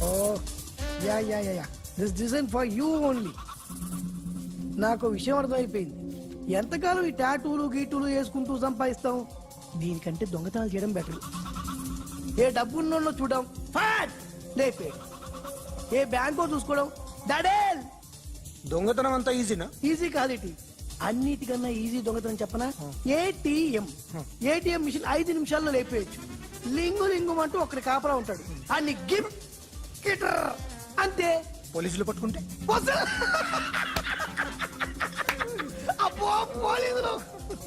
Oh, yeah. This design for you only. నాకు విషయం అర్థమైపోయింది. ఎంతకాలం ఈ టాటూలు గీటూలు వేసుకుంటూ సంపాదిస్తాం? దీనికంటే దొంగతనాలు చేయడం బెటర్. ఏ డబ్బున్నోళ్ళు చూడడం ఫాట్ లేపే, ఏ బ్యాంకో చూసుకోవడం దడేల్. దొంగతనం అంతా ఈజీనా? ఈజీ కాదేటి, అన్నిటికన్నా ఈజీ దొంగతనం చెప్పనా? ఏటీఎం మిషన్ 5 నిమిషాల్లో లేపేయచ్చు. లింగు అంటూ ఒకటి కాపలా ఉంటాడు, అన్ని గిఫ్ట్ గిటర్ అంతే. పోలీసులు పట్టుకుంటే అబ్బో పోలీసులు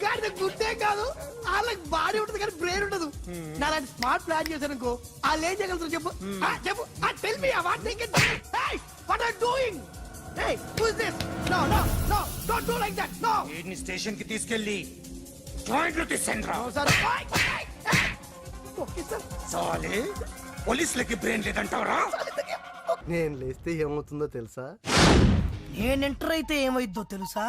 గాడి గుర్తే కాదు, వాళ్ళకి బాడీ ఉంటుంది కానీ బ్రెయిన్ ఉండదు. నా అలాంటి స్మార్ట్ ప్లాన్ చేశాను అనుకో, వాళ్ళు ఏం చేయగలుగుతారు చెప్పు? చెప్పు, tell me what they can what are doing. Hey, who is this? No, don't do like that. No. వీడిని స్టేషన్ కి తీసుకెళ్ళి జాయింట్లు తీసేంద్రా. No, sir. Okay, sir. సాలే పోలీసులకి బ్రెయిన్ లేదంటావరా? నేను లేస్తే ఏమవుతుందో తెలుసా? నేను ఎంటర్ అయితే ఏమైద్దో తెలుసా?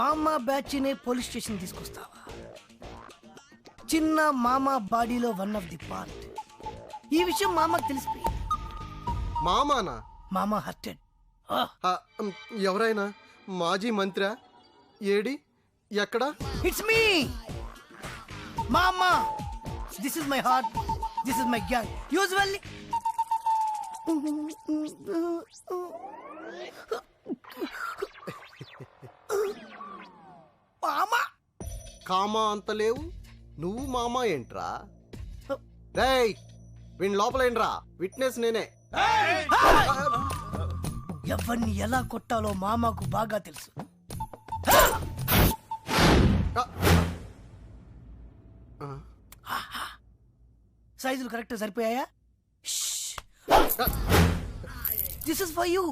మామా బ్యాచ్ నే పోలీస్ స్టేషన్ తీసుకొస్తావా? చిన్న మామా బాడీలో వన్ ఆఫ్ ది పార్ట్. ఈ విషయం మామకు తెలిసిపోయింది. మామానా? మామా హర్టెడ్. ఎవరైనా మాజీ మంత్రి? ఏడి ఎక్కడ? ఇట్స్ మీ మామా. This is my heart, this is my gang. Usually మామా కామా అంత లేవు, నువ్వు మామా ఏంట్రా? రేయ్ వీణ్ లోపలేంట్రా, విట్నెస్ నేనే. ఎవరిని ఎలా కొట్టాలో మామాకు బాగా తెలుసు. సైజులు కరెక్ట్ సరిపోయాయా? This is for you.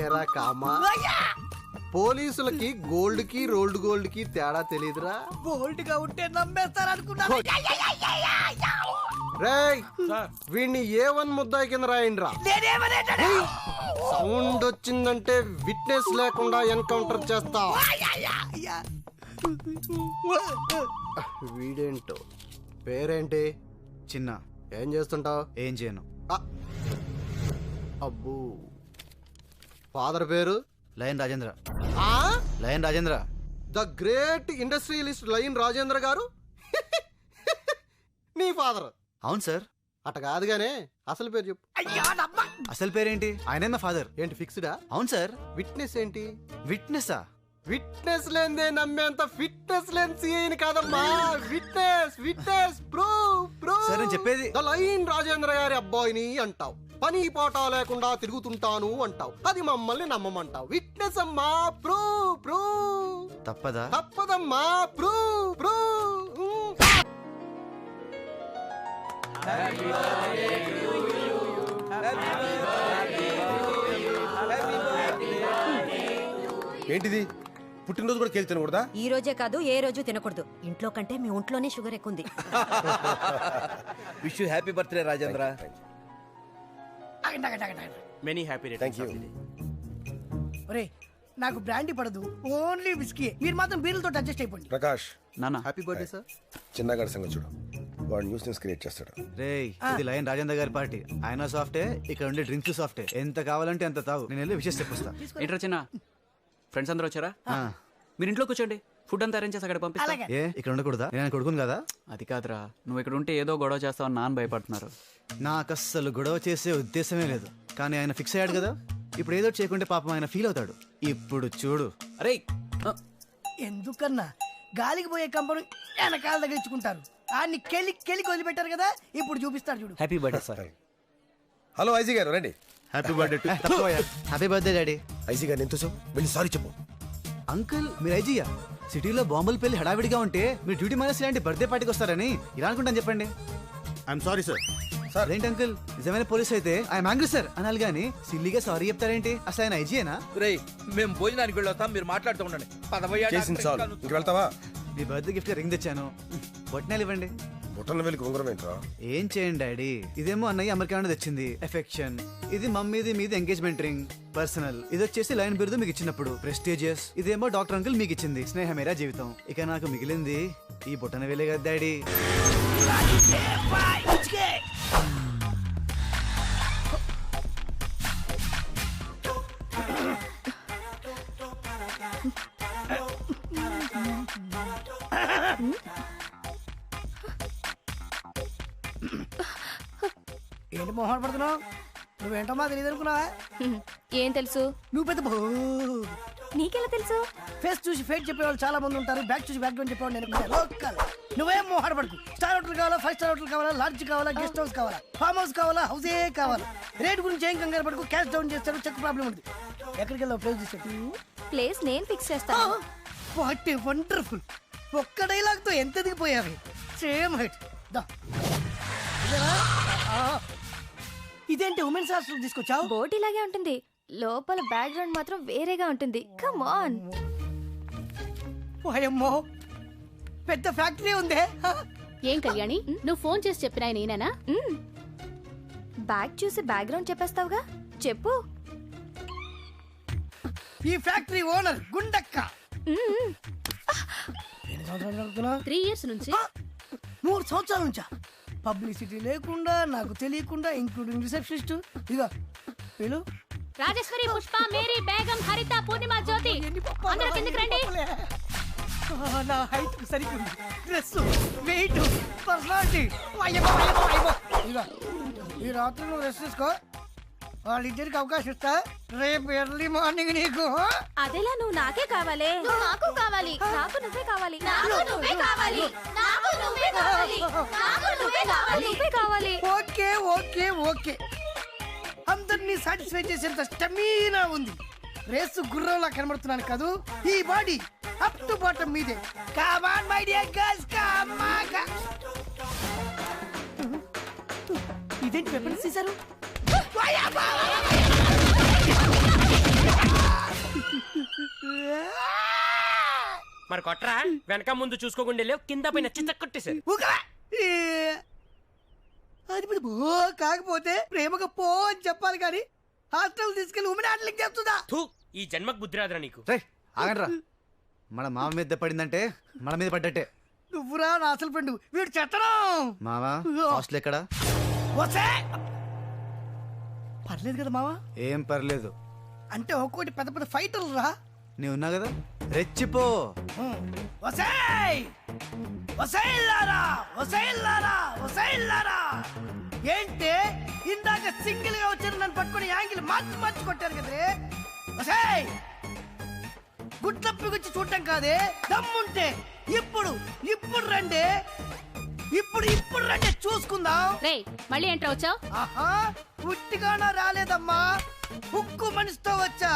ఏరా కామా, పోలీసులకి గోల్డ్ కి రోల్డ్ గోల్డ్ కి తేడా తెలియదురా? బోల్డ్ గా ఉంటే నమ్మేస్తారనుకున్నాను. రేయ్ వీడిని A1 ముద్దాయి కింద రాయండిరా. సౌండ్ వచ్చిందంటే విట్నెస్ లేకుండా ఎన్కౌంటర్ చేస్తా. వీడేంటో పేరేంటి? చిన్న. ఏం చేస్తుంటావు? ఏం చేయను. అబ్బో, ఫాదర్ పేరు? లయన్ రాజేంద్ర. ఆ lion Rajendra, the great industrialist lion Rajendra గారు నీ ఫాదర్? అవును సార్. అట కాదుగానే అసలు పేరు చెప్పు. అసలు పేరేంటి? ఆయనే మా ఫాదర్. ఏంటి ఫిక్స్డా? అవును సార్. విట్నెస్ ఏంటి? విట్నెస్సా? విట్నెస్ లేదే నమ్మేంత ఫిట్నెస్ లేని సీఐని కాదమ్మా. Witness proof. సార్ నేను చెప్పేది. ద లయన్ రాజేంద్ర గారి అబ్బాయిని అంటావు, పని పాట లేకుండా తిరుగుతుంటాను అంటావు, అది మమ్మల్ని నమ్మమంటావు. విట్నెస్ అమ్మా, ప్రూఫ్. తప్పదా? తప్పదమ్మా, ప్రూఫ్. ఏంటిది? పుట్టినరోజు కూడా కేక్ తినకూడదా? ఈ రోజే కాదు, ఏ రోజు తినకూడదు. ఇంట్లో కంటే మీ ఒంట్లోనే షుగర్ ఎక్కువ ఉంది. Wish you happy birthday Rajendra. Many happy returns. ఒరే నాకు బ్రాండీ పడదు, ఓన్లీ విస్కీ. మీరు మాత్రం బీర్లతో అడ్జస్ట్ అయిపోండి. ప్రకాష్, నాన్న హ్యాపీ బర్త్డే సార్. చిన్నగాడి సంగతి చూడు, వాడు న్యూసెన్స్ క్రియేట్ చేస్తాడు. రేయ్ ఇది లయన్ రాజేంద్ర గారి పార్టీ. ఆయన సాఫ్టే, ఇక్కడ ఉండే డ్రింక్స్ సాఫ్టే. ఎంత కావాలంటే అంత తావు, నేను వెళ్ళి విషయం చెప్పొస్తా. ఏంట్రా చిన్న ఫ్రెండ్స్ అందరూ వచ్చారా? మీరు ఇంట్లో కూర్చోండి, ఫుడ్ అంతా అరేంజ్ చేసి అక్కడ పంపిస్తా. ఏ ఇక్కడ ఉండకూడదా? నేను కొడుకును కదా. అది కాదురా, నువ్వు ఇక్కడ ఉంటే ఏదో గొడవ చేస్తావని నాన్న భయపడుతున్నారు. నాకు అస్సలు గొడవ చేసే ఉద్దేశమే లేదు, కానీ ఆయన ఫిక్స్ అయ్యాడు కదా, ఇప్పుడు ఏదో చేయకుంటే పాపం ఆయన ఫీల్ అవుతాడు. ఇప్పుడు చూడు. అరే ఎందుకన్నా గాలికి పోయే కంపను వెనకాల తగిలించుకుంటారు. ఆడిని కెలికి వదిలిపెట్టారు కదా, ఇప్పుడు చూపిస్తాడు చూడు. Happy birthday sir. Hello IG గారు, రండి. Happy birthday. Happy birthday daddy. IG గారు ఎంతో వెళ్ళి సారీ చెప్పు. అంకుల్ మీరు ఐజీయా? సిటీలో బాంబులు పెళ్లి హడావిడిగా ఉంటే మీరు డ్యూటీ మానేసి ఇలాంటి బర్త్డే పార్టీకి వస్తారని ఇలా అనుకుంటాను చెప్పండి. I'm sorry sir. ఏంటి అంకుల్, నిజమైన పోలీస్ అయితే ఐఎమ్ యాంగ్రీ సార్ అనాలి గానీ సిల్లీగా సారీ చెప్తారేంటి? అసలు ఆయన ఐజీయేనా? రేయ్ మేము భోజనానికి వెళ్ళొస్తాం, మీరు మాట్లాడుతూ ఉండండి. చేసింది చాలు, ఇంక వెళ్తావా? మీ బర్త్డే గిఫ్ట్ రింగ్ తెచ్చాను, బొట్నాలు ఇవ్వండి. బుట్టన వెళ్ళి ఉంగరం ఏంట్రా? ఏం చేయండి డాడీ, ఇదేమో అన్నయ్య అమెరికా నుండి తెచ్చింది ఎఫెక్షన్, ఇది మమ్మీది మీది ఎంగేజ్మెంట్ రింగ్ పర్సనల్, ఇది వచ్చేసి లైన్ బిరుదు మీకు ఇచ్చినప్పుడు ప్రెస్టీజియస్, ఇదేమో డాక్టర్ అంకుల్ మీకు ఇచ్చింది స్నేహమేరా జీవితం. ఇక నాకు మిగిలింది ఈ బుట్టన వేలే కదా డాడీ. ఏంటి మొహం పడుతున్నావు? నువ్వేంటో మాకు తెలియదు అనుకున్నావా? ఏం తెలుసు? నువ్వు పెద్ద నీకెలా తెలుసు? ఫేస్ చూసి ఫేట్ చెప్పేవాళ్ళు చాలా మంది ఉంటారు, బ్యాక్ చూసి బ్యాక్ గ్రౌండ్ చెప్పేవాళ్ళు నేను లోకల్. నువ్వేం మొహం పడుకు. స్టార్ హోటల్ కావాలా, 5 స్టార్ హోటల్ కావాలా, లాడ్జ్ కావాలా, గెస్ట్ హౌస్ కావాలా, ఫామ్ హౌస్ కావాలా, హౌసే కావాలా, రేట్ గురించి ఏం కంగారు పడుకు. క్యాష్ డౌన్ చేస్తాడు, చెక్ ప్రాబ్లం ఉంది. ఎక్కడికి వెళ్దాం? ప్లేస్ తీసుకెళ్ళి. ప్లేస్ నేను ఫిక్స్ చేస్తాను. What a wonderful. ఒక్క డైలాగ్ తో ఎంత దిగిపోయావి. Same height. దా ఇదేంటి ఉమెన్స్ హాస్టల్ తీసుకొచ్చావు? బోట్ ఇలాగే ఉంటుంది, లోపల బ్యాక్గ్రౌండ్ మాత్రం వేరేగా ఉంటుంది. Come on. ఓయమ్మో, పెద్ద ఫ్యాక్టరీ ఉందే. ఏం కళ్యాణి, నువ్వు ఫోన్ చేసి చెప్పినా నేనేనా? బ్యాగ్ చూసి బ్యాక్గ్రౌండ్ చెప్పేస్తావుగా, చెప్పు. ఈ ఫ్యాక్టరీ ఓనర్ గుండక్క. 3 years నుంచి. 3 సంవత్సరాల నుంచా? పబ్లిసిటీ లేకుండా, నాకు తెలియకుండా, ఇంక్లూడింగ్ రిసెప్షనిస్ట్. ఇదిగో వీళ్ళు రాజేశ్వరి, పుష్ప, మేరీ, బేగం, హరిత, పూర్ణిమ, జ్యోతి, అందరూ కిందకి రండి. నా హైట్ సరిగ్గా డ్రెస్, వెయిట్, పర్సనాలిటీ. ఇదిగో ఈ రాత్రి నువ్వు రెస్ట్ తీసుకో, వాళ్ళిద్దరికి అవకాశం ఇస్తా. రేపు ఎర్లీ మార్నింగ్ నీకు. అదేలా నువ్వు నాకే కావాలి. నాకు కావాలి. నాకు నువ్వే కావాలి. నాకు నువ్వే కావాలి. నాకు నువ్వే కావాలి. నాకు నువ్వే కావాలి. నువ్వే కావాలి. ఓకే ఓకే ఓకే, అందరినీ సాటిస్ఫై చేసేంత స్టమీనా ఉంది. రేసు గుర్రంలా కనబడుతున్నాను కాదు, ఈ బాడీ అప్ టు బాటమ్ మీదే. Come on my dear girls, come on. ఇదేంటి వెపన్స్ తీశారు? మరి కొట్రా, వెనక ముందు చూసుకోకుండా లేవు, కింద పైన చిత్తకొట్టేశారు. అది బో కాకపోతే ప్రేమగా పో అని చెప్పాలి కానీ హాస్టల్ తీసుకెళ్లి ఉమెన్ హ్యాండ్లింగ్ చేస్తుందా? ఈ జన్మకు బుద్ధి రాదురా నీకు. ఆగండ్రా, మన మామ మీద పడిందంటే మన మీద పడ్డట్టే. నువ్వురా నా అసలు ఫ్రెండ్, వీడు చెత్తనం. మామా హాస్టల్ ఎక్కడా? పర్లేదు కదా మావా? ఏం పర్లేదు అంటే ఒక్కోటి పెద్ద పెద్ద ఫైటర్లు రా. నీ ఉన్నా కదా, రెచ్చిపో. ఏంటే ఇందాక సింగిల్ గా వచ్చారు, నన్ను పట్టుకుని యాంగిల్ మార్చి మార్చి కొట్టారు కదే. గుట్లప్పికొచ్చి చూడటం కాదే, దమ్ముంటే ఇప్పుడు ఇప్పుడు రండి, ఇప్పుడు ఇప్పుడు రండి చూసుకుందాం. మళ్ళీ ఎంటర్ వచ్చావు? ఆహా, ఉట్టిగానా రాలేదమ్మా, ఉక్కు మనిషితో వచ్చా.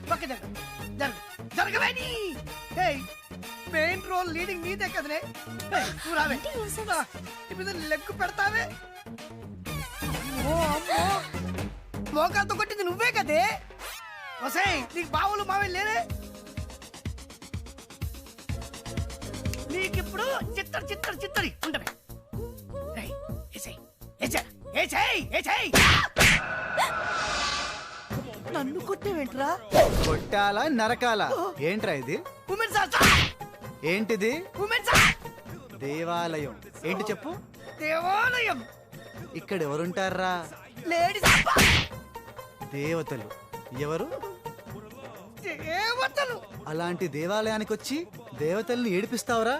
పక్క జరగవేని. మెయిన్ రోల్ లీడింగ్ నీదే కదనే. నువ్వు రావే, ఇప్పుడు లెగ్గు పెడతావే. ఓ అమ్మో, మోకాలతో కొట్టింది నువ్వే కదే. వసై, నీకు బావులు మావే లేరే? నీకిప్పుడు చిత్తడి చిత్తడి చిత్తడి ఉండవే. నన్ను కొట్టేవేంట్రా? కొట్టాలా నరకాలా? ఏంట్రా ఇది? ఏంటిది? దేవాలయం. ఏంటి చెప్పు? దేవాలయం. ఇక్కడ ఎవరుంటారా? లేడీస్. దేవతలు. ఎవరు? దేవతలు. అలాంటి దేవాలయానికి వచ్చి దేవతల్ని ఏడిపిస్తావురా?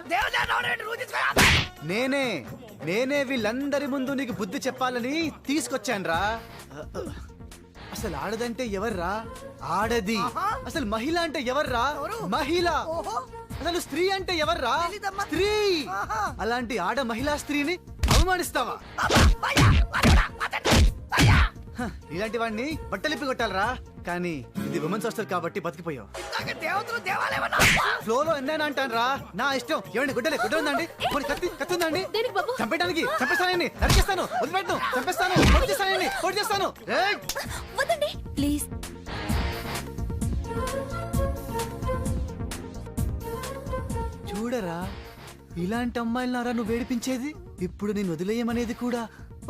నేనే వీళ్ళందరి ముందు నీకు బుద్ధి చెప్పాలని తీసుకొచ్చాన్రా. అసలు ఆడదంటే ఎవర్రా? ఆడది. అసలు మహిళ అంటే ఎవర్రా? మహిళ. అసలు స్త్రీ అంటే ఎవర్రా? స్త్రీ. అలాంటి ఆడ మహిళా స్త్రీని అవమానిస్తావా? ఇలాంటి వాడిని బట్టలిప్పి కొట్టాలరా. కానీ ఇది ఉమెన్స్ హాస్టల్ కాబట్టి బతికిపోయావు. ఫ్లోలో ఎన్నైనా అంటానరా, నా ఇష్టం. ఏమండి గుడ్డలే గుడ్డ ఉందండి, కత్తి ఉందండి, చంపేయడానికి చంపేస్తానండి, నరికేస్తాను, వదిలిపెట్టను, చంపేస్తాను, పొడి చేస్తానండి, పొడి చేస్తాను. ప్లీజ్. చూడరా, ఇలాంటి అమ్మాయిలనారా నువ్వు వేడిపించేది? ఇప్పుడు నేను వదిలేయమనేది కూడా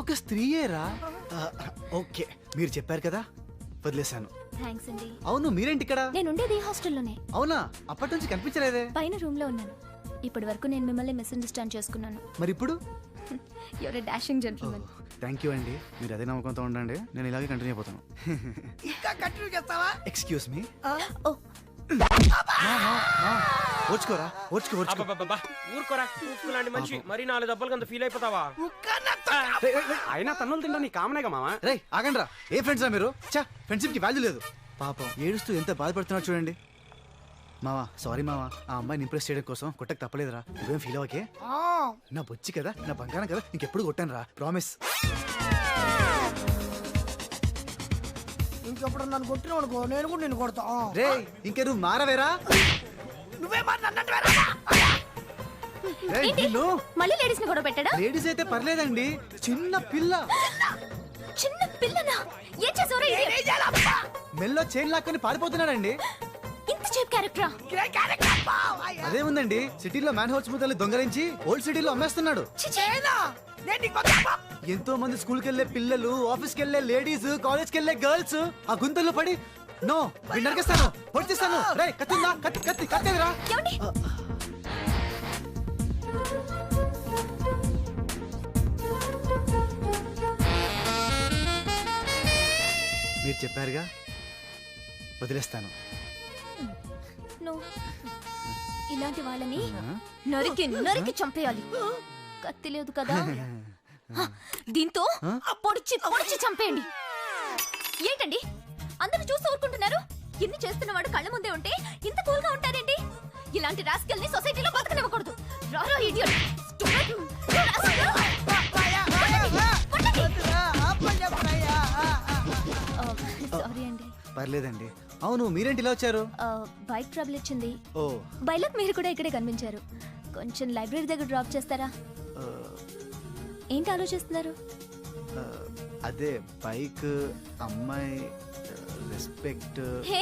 ఒక స్త్రీయేరా. ఓకే, మీరు చెప్పారు కదా, వదిలేశాను. థ్యాంక్స్ అండి. అవును, మీరేంటి ఇక్కడ? నేను ఉండేది ఈ హాస్టల్లోనే. అవునా, అప్పటి నుంచి కనిపించలేదే. పైన రూమ్ లో ఉన్నాను. ఇప్పటి వరకు నేను మిమ్మల్ని మిస్అండర్స్టాండ్ చేసుకున్నాను. మరి ఇప్పుడు? You're a dashing gentleman. Thank you అండి, మీరు అదే నమ్మకంతో ఉండండి, నేను ఇలాగే కంటిన్యూ అయిపోతాను. ఇంకా కంటిన్యూ చేస్తావా? Excuse me. ఓ ఓర్చుకోరా, ఓర్చుకో. అబ్బబ్బబ్బా, ఊరుకోరా. ఉప్పు లాంటి మనిషి మరి 4 దెబ్బలు కింద ఫీల్ అయిపోతావా? అయినా తన్నులు తింటా నీ కామనేగా మామ. రే ఆగండ్రా, ఏ ఫ్రెండ్స్ రా మీరు? చా, ఫ్రెండ్షిప్ కి వాల్యూ లేదు. పాపం ఏడుస్తూ ఎంత బాధపడుతున్నాడు చూడండి. మావా సారీ మావా, ఆ అమ్మాయిని ఇంప్రెస్ చేయడం కోసం కొట్టకు తప్పలేదురా. నువ్వేం ఫీల్ అవ్వకే, నా బొచ్చి కదా, నా బంగారం కదా, ఇంకెప్పుడు కొట్టాను రా, ప్రామిస్. ఇంకెప్పుడు నన్ను కొట్టినావు అనుకో, నేను కూడా నిన్ను కొడతా. రే ఇంకే నువ్వు మారవేరా. నువ్వే నిన్ను మళ్ళీ లేడీస్ ని గొడవ పెట్టాడా? లేడీస్ అయితే పర్లేదండి, చిన్న పిల్ల. చిన్న పిల్లనా? ఏం చేసావురా? మెల్లో చైన్ లాక్కొని పారిపోతున్నాడండి. ఇంత చీప్ క్యారెక్టరా? అదే ఉందండి, సిటీలో మ్యాన్ హౌస్ ముద్దలు దొంగలించి ఓల్డ్ సిటీలో అమ్మేస్తున్నాడు. ఎంతో మంది స్కూల్ కెళ్లే పిల్లలు, ఆఫీస్ కెళ్లే లేడీస్, కాలేజ్ కెళ్లే గర్ల్స్ ఆ గుంతల్లో పడి నో వీడు నరికేస్తాను, పొడిచేస్తాను. రే కత్తిందా? కత్తి కత్తి కత్తేదిరా. మీరు చెప్పారుగా, వదిలేస్తాను. ఇలాంటి వాళ్ళని నరికి నరికి చంపేయాలి. కత్తి లేదు కదా, దీంతో పొడిచి పొడిచి చంపేయండి. ఏంటండి అందరూ చూస్తూ ఊరుకుంటున్నారు? ఇన్ని చేస్తున్నవాడు కళ్ళ ముందే ఉంటే ఇంత కూల్ గా ఉంటారేంటి? ఇలాంటి రాస్కెల్ ని సొసైటీలో బతకనివ్వకూడదు. రారా ఇడియట్. సారీ అండి. పర్లేదండి. అవును, మీరేంటి ఇలా వచ్చారు? బైక్ ట్రబుల్ ఇచ్చింది. ఓ, బైలక్ మీరు కూడా ఇక్కడే కనిపించారు. కొంచెం లైబ్రరీ దగ్గర డ్రాప్ చేస్తారా? ఏంటి ఆలోచిస్తున్నారు? అదే బైక్, అమ్మాయి, రెస్పెక్ట్. హే,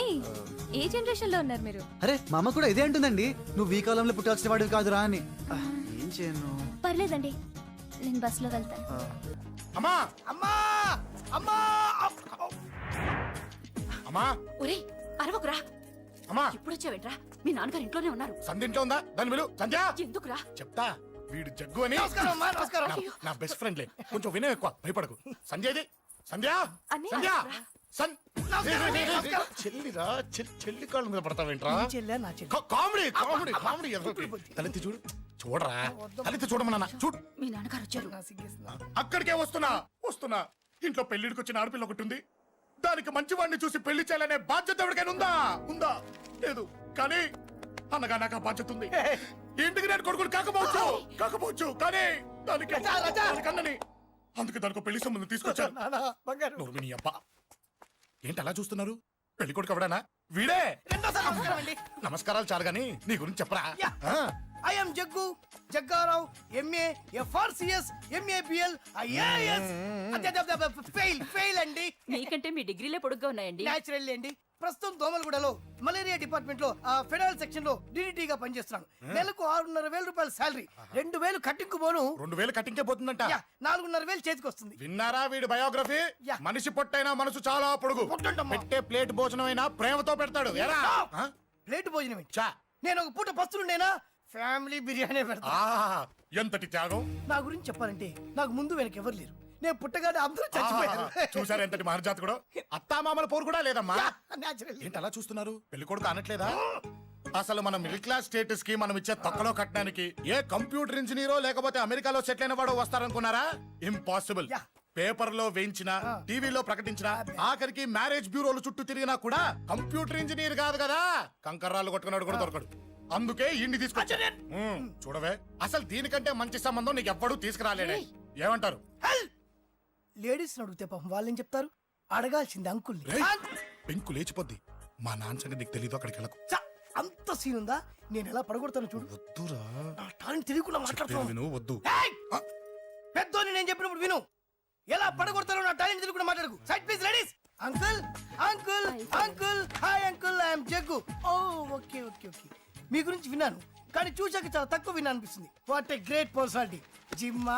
ఏ జనరేషన్ లో ఉన్నారు మీరు? అరే మా అమ్మ కూడా ఇదే అంటుందండి, నువ్వు ఈ కాలంలో పుట్టాల్సిన వాడివి కాదురా అని. ఏం చేయను? పర్లేదండి, నేను బస్సులో వెళ్తాను. అమ్మా అమ్మా అమ్మా అమ్మా ఒరే అరవకురా. అమ్మా ఇప్పుడు వచ్చావేంట్రా? మీ నాన్నగారు ఇంట్లోనే ఉన్నారు. సంధ్య ఇంట్లో ఉందా? దాని విలు. సంధ్య ఎందుకురా? చెప్తా, వీడు జగ్గు అని నమస్కారం అమ్మా, నమస్కారం. నా బెస్ట్ ఫ్రెండ్లే, కొంచెం వినయం ఎక్కువ, భయపడకు. సంధ్యది సంధ్య అన్నయ్య, సంధ్య నమస్కారం. చెల్లిరా, చెల్లి కాళ్ళ మీద పడతావేంట్రా? నీ చెల్లె, నా చెల్లె. Comedy comedy comedy. తలెత్తి చూడు, చూడరా, తలెత్తి చూడమన్నా, చూడు. మీ నాన్నగారు వచ్చారు. అక్కడికే వస్తున్నా వస్తున్నా. ఇంట్లో పెళ్లిడికి వచ్చిన ఆడపిల్ల ఒకటి ఉంది. దానికి మంచివాడిని చూసి పెళ్లి చేయాలనే బాధ్యత ఎవరికైనా ఉందా? ఉందా? లేదు. కానీ అన్నగా నాకు ఆ బాధ్యత ఉంది. ఇంటికి నేను కొడుకుని కాకపోవచ్చు కానీ దానికి అన్నని, అందుకే దానికి పెళ్లి సంబంధం తీసుకొచ్చాను. నువ్వు నీ అబ్బా ఏంటి అలా చూస్తున్నారు? పెళ్లి కొడుకు ఎవడానా? వీడే. నమస్కారాలు చాలు గాని నీ గురించి చెప్పరా. I am Jaggu Jaggarao, MA FRCS, MABL, IAS. Fail అండి. మీకంటే మీ డిగ్రీలే పొడుగ్గా ఉన్నాయండి. న్యాచురల్ అండి. ప్రస్తుతం దోమలగూడలో మలేరియా డిపార్ట్మెంట్ లో ఫెడరల్ సెక్షన్ లో DDT గా పనిచేస్తున్నాను. నెలకు 6,500 రూపాయల శాలరీ, 2,000 కట్టింగ్ పోను. 2,000 కట్టింకే పోతుందంట. 4,500 చేతికి వస్తుంది. విన్నారా వీడి బయోగ్రఫీ? మనిషి పొట్టైనా మనసు చాలా పొడుగు. పెట్టే ప్లేట్ భోజనం అయినా ప్రేమతో పెడతాడు. ప్లేట్ భోజనం ఏంటి? నేను ఒక పూట పస్తులుండేనా ఫ్యామిలీ బిర్యానీ పెడతా. ఎంతటి త్యాగం! నా గురించి చెప్పాలంటే నాకు ముందు వెనక ఎవరు లేరు. నేను పుట్టగానే అందరూ చచ్చిపోయారు. చూసారు ఎంతటి మహర్జాత్ కూడా. అత్తామామల పోరు కూడా లేదమ్మా. న్యాచురల్. ఏంటి అలా చూస్తున్నారు? పెళ్లి కొడుకు అనట్లేదా? అసలు మన మిడిల్ క్లాస్ స్టేటస్ కి మనం ఇచ్చే తొక్కలో కట్టడానికి ఏ కంప్యూటర్ ఇంజనీరో లేకపోతే అమెరికాలో సెటిల్ అయిన వాడు వస్తారనుకున్నారా? ఇంపాసిబుల్. పేపర్ లో వేయించిన, టీవీలో ప్రకటించిన, ఆఖరికి మ్యారేజ్ బ్యూరోలు చుట్టూ తిరిగినా కూడా కంప్యూటర్ ఇంజనీర్ కాదు కదా, కంకర్రాలు కొట్టుకున్నాడు కూడా దొరకడు. అందుకే ఇండి తీసుకొచ్చా. చూడవే, అసలు దీనికంటే మంచి సంబంధం నీకు ఎవ్వడూ తీసుకురాలేడే. ఏమంటారు? లేడీస్ అడిగితే పాపం వాళ్ళేం చెప్తారు? అడగాల్సింది అంకుల్ని. పెంకు లేచిపోద్ది. మా నాన్న సంగతి నీకు తెలీదు, అక్కడికి వెళ్ళకు. అంత సీన్ ఉందా? నేను ఎలా పడగొడతాను చూడు. వద్దురా, నా టాలెంట్ తెలియకుండా మాట్లాడుతున్నాను. విను, వద్దు. పెద్దోని నేను చెప్పినప్పుడు విను. ఎలా పడగొడతారో నా టాలెంట్ తెలియకుండా మాట్లాడకు. Side please ladies. Uncle uncle uncle, hi uncle, I'm Jaggu. ఓ ఓకే ఓకే ఓకే. మీ గురించి విన్నాను కానీ చూశాక చాలా తక్కువ విన్నా అనిపిస్తుంది. What a great personality. జిమ్మా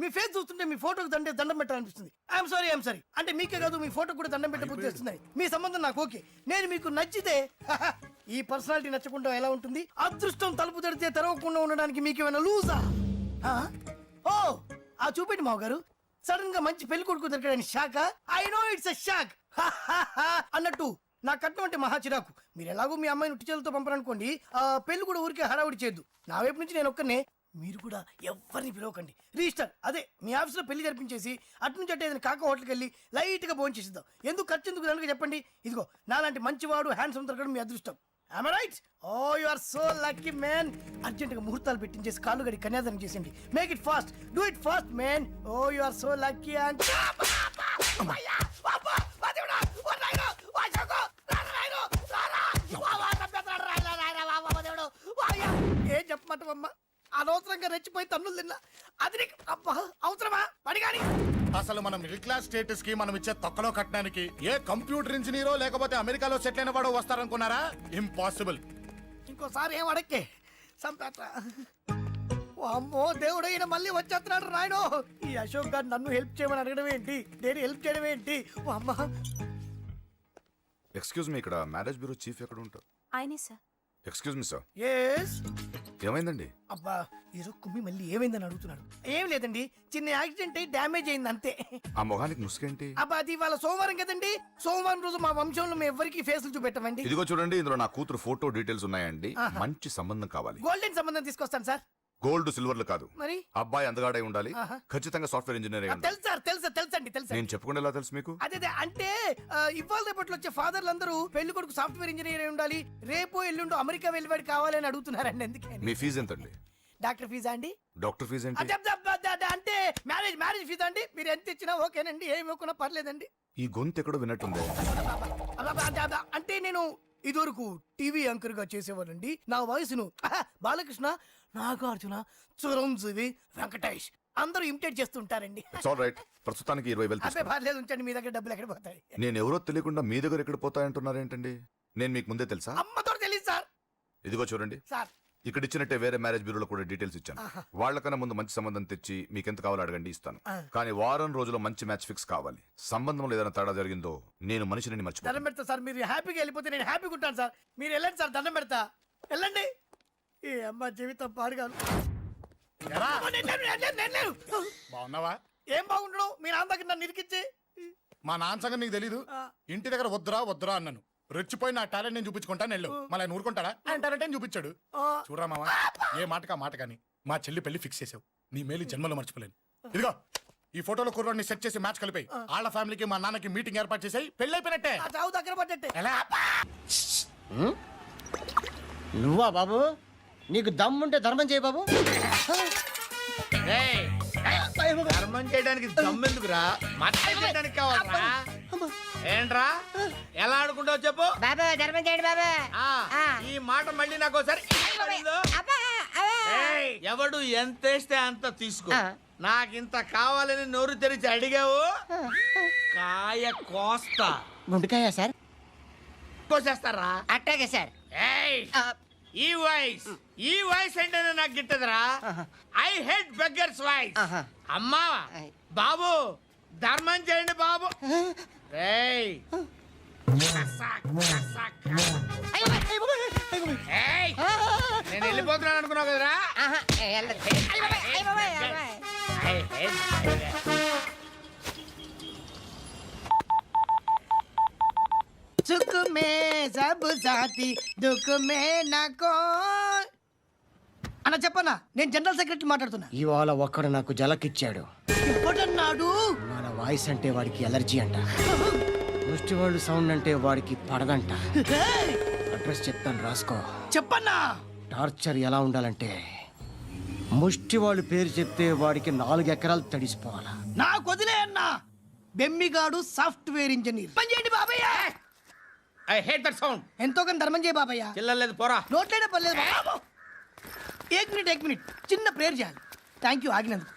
మీ ఫేస్ చూస్తుంటే మీ ఫోటోకి దండం పెట్టాలనిపిస్తుంది. ఐఎమ్ సారీ అంటే మీకే కాదు మీ ఫోటో కూడా దండం పెట్టే బుద్ధి వస్తున్నాయి. మీ సంబంధం నాకు ఓకే, నేను మీకు నచ్చితే ఈ పర్సనాలిటీ నచ్చకుండా ఎలా ఉంటుంది? అదృష్టం తలుపు తెరితే తెరవకుండా ఉండడానికి మీకేమైనా లూజా? ఓ ఆ చూపెట్టి మావ గారు, సడన్ గా మంచి పెళ్లి కొడుకు దొరికాడని shock. I know it's a shock అన్నట్టు నా కట్నం అంటే మహా చిరాకు. మీరు ఎలాగో మీ అమ్మాయిని ఉట్టిచేలతో పంపరనుకోండి, ఆ పెళ్లి కూడా ఊరికే హడావుడి చేయొద్దు. నా వైపు నుంచి నేను ఒక్కనే, మీరు కూడా ఎవరిని పిలవకండి. రిజిస్టర్ అదే మీ ఆఫీస్లో పెళ్లి జరిపించేసి అటు నుంచి అంటే ఏదైనా కాక హోటల్కి వెళ్ళి లైట్ గా భోజనం చేసిద్దాం. ఎందుకు ఖర్చు ఎందుకు కనుక చెప్పండి. ఇదిగో నాలాంటి మంచివాడు హ్యాండ్సమ్ దొరకడం మీ అదృష్టం. Am I right? Oh, you are so lucky, man. అర్జెంటుగా ముహూర్తాలు పెట్టించేసి కాళ్ళు గడి కన్యాదానం చేసేయండి. Make it fast, do it fast, man. Oh, you are so lucky and ఏం చెప్పమంటావమ్మా? అనవసరంగా రెచ్చిపోయి తన్నులు తిన్నా. అది నీకు అబ్బా అవసరమా? పడి కానీ అసలు మనం మిడిల్ క్లాస్ స్టేటస్ కి మనం ఇచ్చే తొక్కలో కట్టడానికి ఏ కంప్యూటర్ ఇంజనీరో లేకపోతే అమెరికాలో సెటిల్ అయిన వాడు వస్తారనుకున్నారా? ఇంపాసిబుల్. ఇంకోసారి ఏం అడక్కే సంపేట. అమ్మో దేవుడు, ఈయన మళ్ళీ వచ్చేస్తున్నాడు రాయడు. ఈ అశోక్ గారు నన్ను హెల్ప్ చేయమని అడగడం ఏంటి, నేను హెల్ప్ చేయడం ఏంటి? అమ్మ ఎక్స్క్యూజ్ మీ, ఇక్కడ మ్యారేజ్ బ్యూరో చీఫ్ ఎక్కడ ఉంటారు? ఆయనే sir. Excuse me sir, yes. ఏమైందండి? అబ్బా ఈరోజు కుమ్మి మళ్ళీ ఏమైందని అడుగుతున్నాడు. ఏం లేదండి, చిన్న యాక్సిడెంట్ అయి డ్యామేజ్ అయింది అంతే. ఆ మొహానికి ముసుకేంటి? అబ్బా అది ఇవాళ సోమవారం కదండి, సోమవారం రోజు మా వంశంలో మేము ఎవరికి ఫేసులు చూపెట్టమండి. ఇదిగో చూడండి, ఇందులో నా కూతురు ఫోటో డీటెయిల్స్ ఉన్నాయండి. మంచి సంబంధం కావాలి. గోల్డెన్ సంబంధం తీసుకొస్తాను సార్. గోల్డ్ సిల్వర్లు కాదు, మరి అబ్బాయి అందగాడై ఉండాలి. ఖచ్చితంగా సాఫ్ట్వేర్ ఇంజనీర్ అయి ఉండాలి. తెలుసు సార్, తెలుసండి. నేను చెప్పకుండా ఎలా తెలుసు మీకు? అదే అంటే ఇవాళ రేపట్లో వచ్చే ఫాదర్లు అందరూ పెళ్లి కొడుకు సాఫ్ట్వేర్ ఇంజనీర్ అయి ఉండాలి, రేపు ఎల్లుండో అమెరికా వెళ్ళివాడు కావాలి అని అడుగుతున్నారండి. ఎందుకని? మీ ఫీజు ఎంతండి? డాక్టర్ ఫీజా అండి? డాక్టర్ ఫీజు ఏంటి? అంటే మ్యారేజ్ ఫీజా అండి. మీరు ఎంత ఇచ్చినా ఓకేనండి, ఏమి ఇవ్వకున్నా పర్లేదండి. ఈ గొంతు ఎక్కడో విన్నట్టుంది. అంటే నేను ఇదివరకు టీవీ యాంకర్ గా చేసేవాడండి. నా వయసును బాలకృష్ణ, నాగార్జున, చిరంజీవి, వెంకటేష్ అందరూ ఇమిటేట్ చేస్తుంటారండి. It's all right. ప్రస్తుతానికి 20,000 అదే పర్లేదు, ఉంచండి. మీ దగ్గర డబ్బులు ఎక్కడ పోతాయి? నేను ఎవరో తెలియకుండా మీ దగ్గర ఎక్కడ పోతాయంటున్నారు ఏంటండి? నేను మీకు ముందే తెలుసా? అమ్మతో తెలియదు సార్. ఇదిగో చూడండి సార్, ఇక్కడ ఇచ్చినట్టే వేరే మ్యారేజ్ బ్యూరోలో కూడా డీటెయిల్స్ ఇచ్చాను. వాళ్ళకన్నా ముందు మంచి సంబంధం తెచ్చి మీకు ఎంత కావాలో అడగండి, ఇస్తాను. కానీ వారం రోజుల్లో మంచి మ్యాచ్ ఫిక్స్ కావాలి. సంబంధంలో ఏదైనా తేడా జరిగిందో నేను మనిషిని మర్చిపోతాను. దండం పెడతా సార్. మీరు హ్యాపీగా వెళ్ళిపోతే నేను హ్యాపీగా ఉంటాను సార్. మీరు వెళ్ళండి సార్, దండం పెడతా. వెళ్ళండి. ఈ అమ్మ జీవితం పాడుగాను. బాగున్నావా? ఏం బాగుండడం? మీ నాన్న దగ్గర నన్ను ఇరికిచ్చి. మా నాన్న సంగతి నీకు తెలీదు. ఇంటి దగ్గర వద్దురా అన్నాను. రెచ్చిపోయి నా టాలెంట్ నేను చూపించుకుంటాను. వెళ్ళు. మళ్ళీ ఆయన ఊరుకుంటాడా? ఆయన టాలెంట్ అని చూపించాడు. చూడరా మావా, ఏ మాటకా మాట కానీ మా చెల్లి పెళ్లి ఫిక్స్ చేసావు. నీ మేలు జన్మలో మర్చిపోలేను. ఇదిగో ఈ ఫోటోలో కుర్రాడిని సెట్ చేసి మ్యాచ్ కలిపాయి. వాళ్ళ ఫ్యామిలీకి మా నాన్నకి మీటింగ్ ఏర్పాటు చేసాయి. పెళ్లి అయిపోయినట్టే. చావు దగ్గర పడ్డట్టే. ఎలా? నువ్వా బాబు? నీకు దమ్ముంటే ధర్మం చేయ బాబు. ధర్మం చేయడానికి దమ్మెందుకురా? చేయడానికి కావాలరా? ఏంట్రా ఎలా ఆడుకుంటావు చెప్పు. బాబా ధర్మం చేయండి బాబా. ఈ మాట మళ్ళీ నాకు ఒకసారి. ఎవడు ఎంత వేస్తే అంత తీసుకో. నాకింత కావాలని నోరు తెరిచి అడిగావు, కాయ కోస్తా. గుండెకాయ సార్? కోసేస్తారా? అట్టాగే సార్. ఈ వాయిస్ అంటేనే నాకు గిట్టదురా. I hate beggars voice. అమ్మా బాబు ధర్మం చేయండి బాబు. నేను వెళ్ళిపోతున్నాను అనుకున్నావు కదరా. సుఖ మే సబ్ సాథీ దుఃఖ మే నాకో అన్న చెప్పన్నా. నేను జనరల్ సెక్రటరీ మాట్లాడుతున్నా. ఇవాళ ఒక్కడు నాకు జలకిచ్చాడు. ఎప్పుడన్నాడు? మన వాయిస్ అంటే వాడికి ఎలర్జీ అంట. ముష్టి వాళ్ళు సౌండ్ అంటే వాడికి పడదంట. అడ్రస్ చెప్తాను, రాసుకో. చెప్పన్నా. టార్చర్ ఎలా ఉండాలంటే ముష్టి వాళ్ళు పేరు చెప్తే వాడికి 4 ఎకరాలు తడిసిపోవాలా. నాకు వదిలే అన్నా. బెమ్మిగాడు సాఫ్ట్వేర్ ఇంజనీర్. పని చేయండి బాబయ్య. I hate that sound. ఎంతో కొంత ధర్మం చేయ బాబయ్య. చిల్లలేదు పోరా. నోట్లేనే పర్లేదు బాబు. एक मिनट చిన్న ప్రేయర్ చేయాలి. థ్యాంక్ యూ ఆగినందుకు.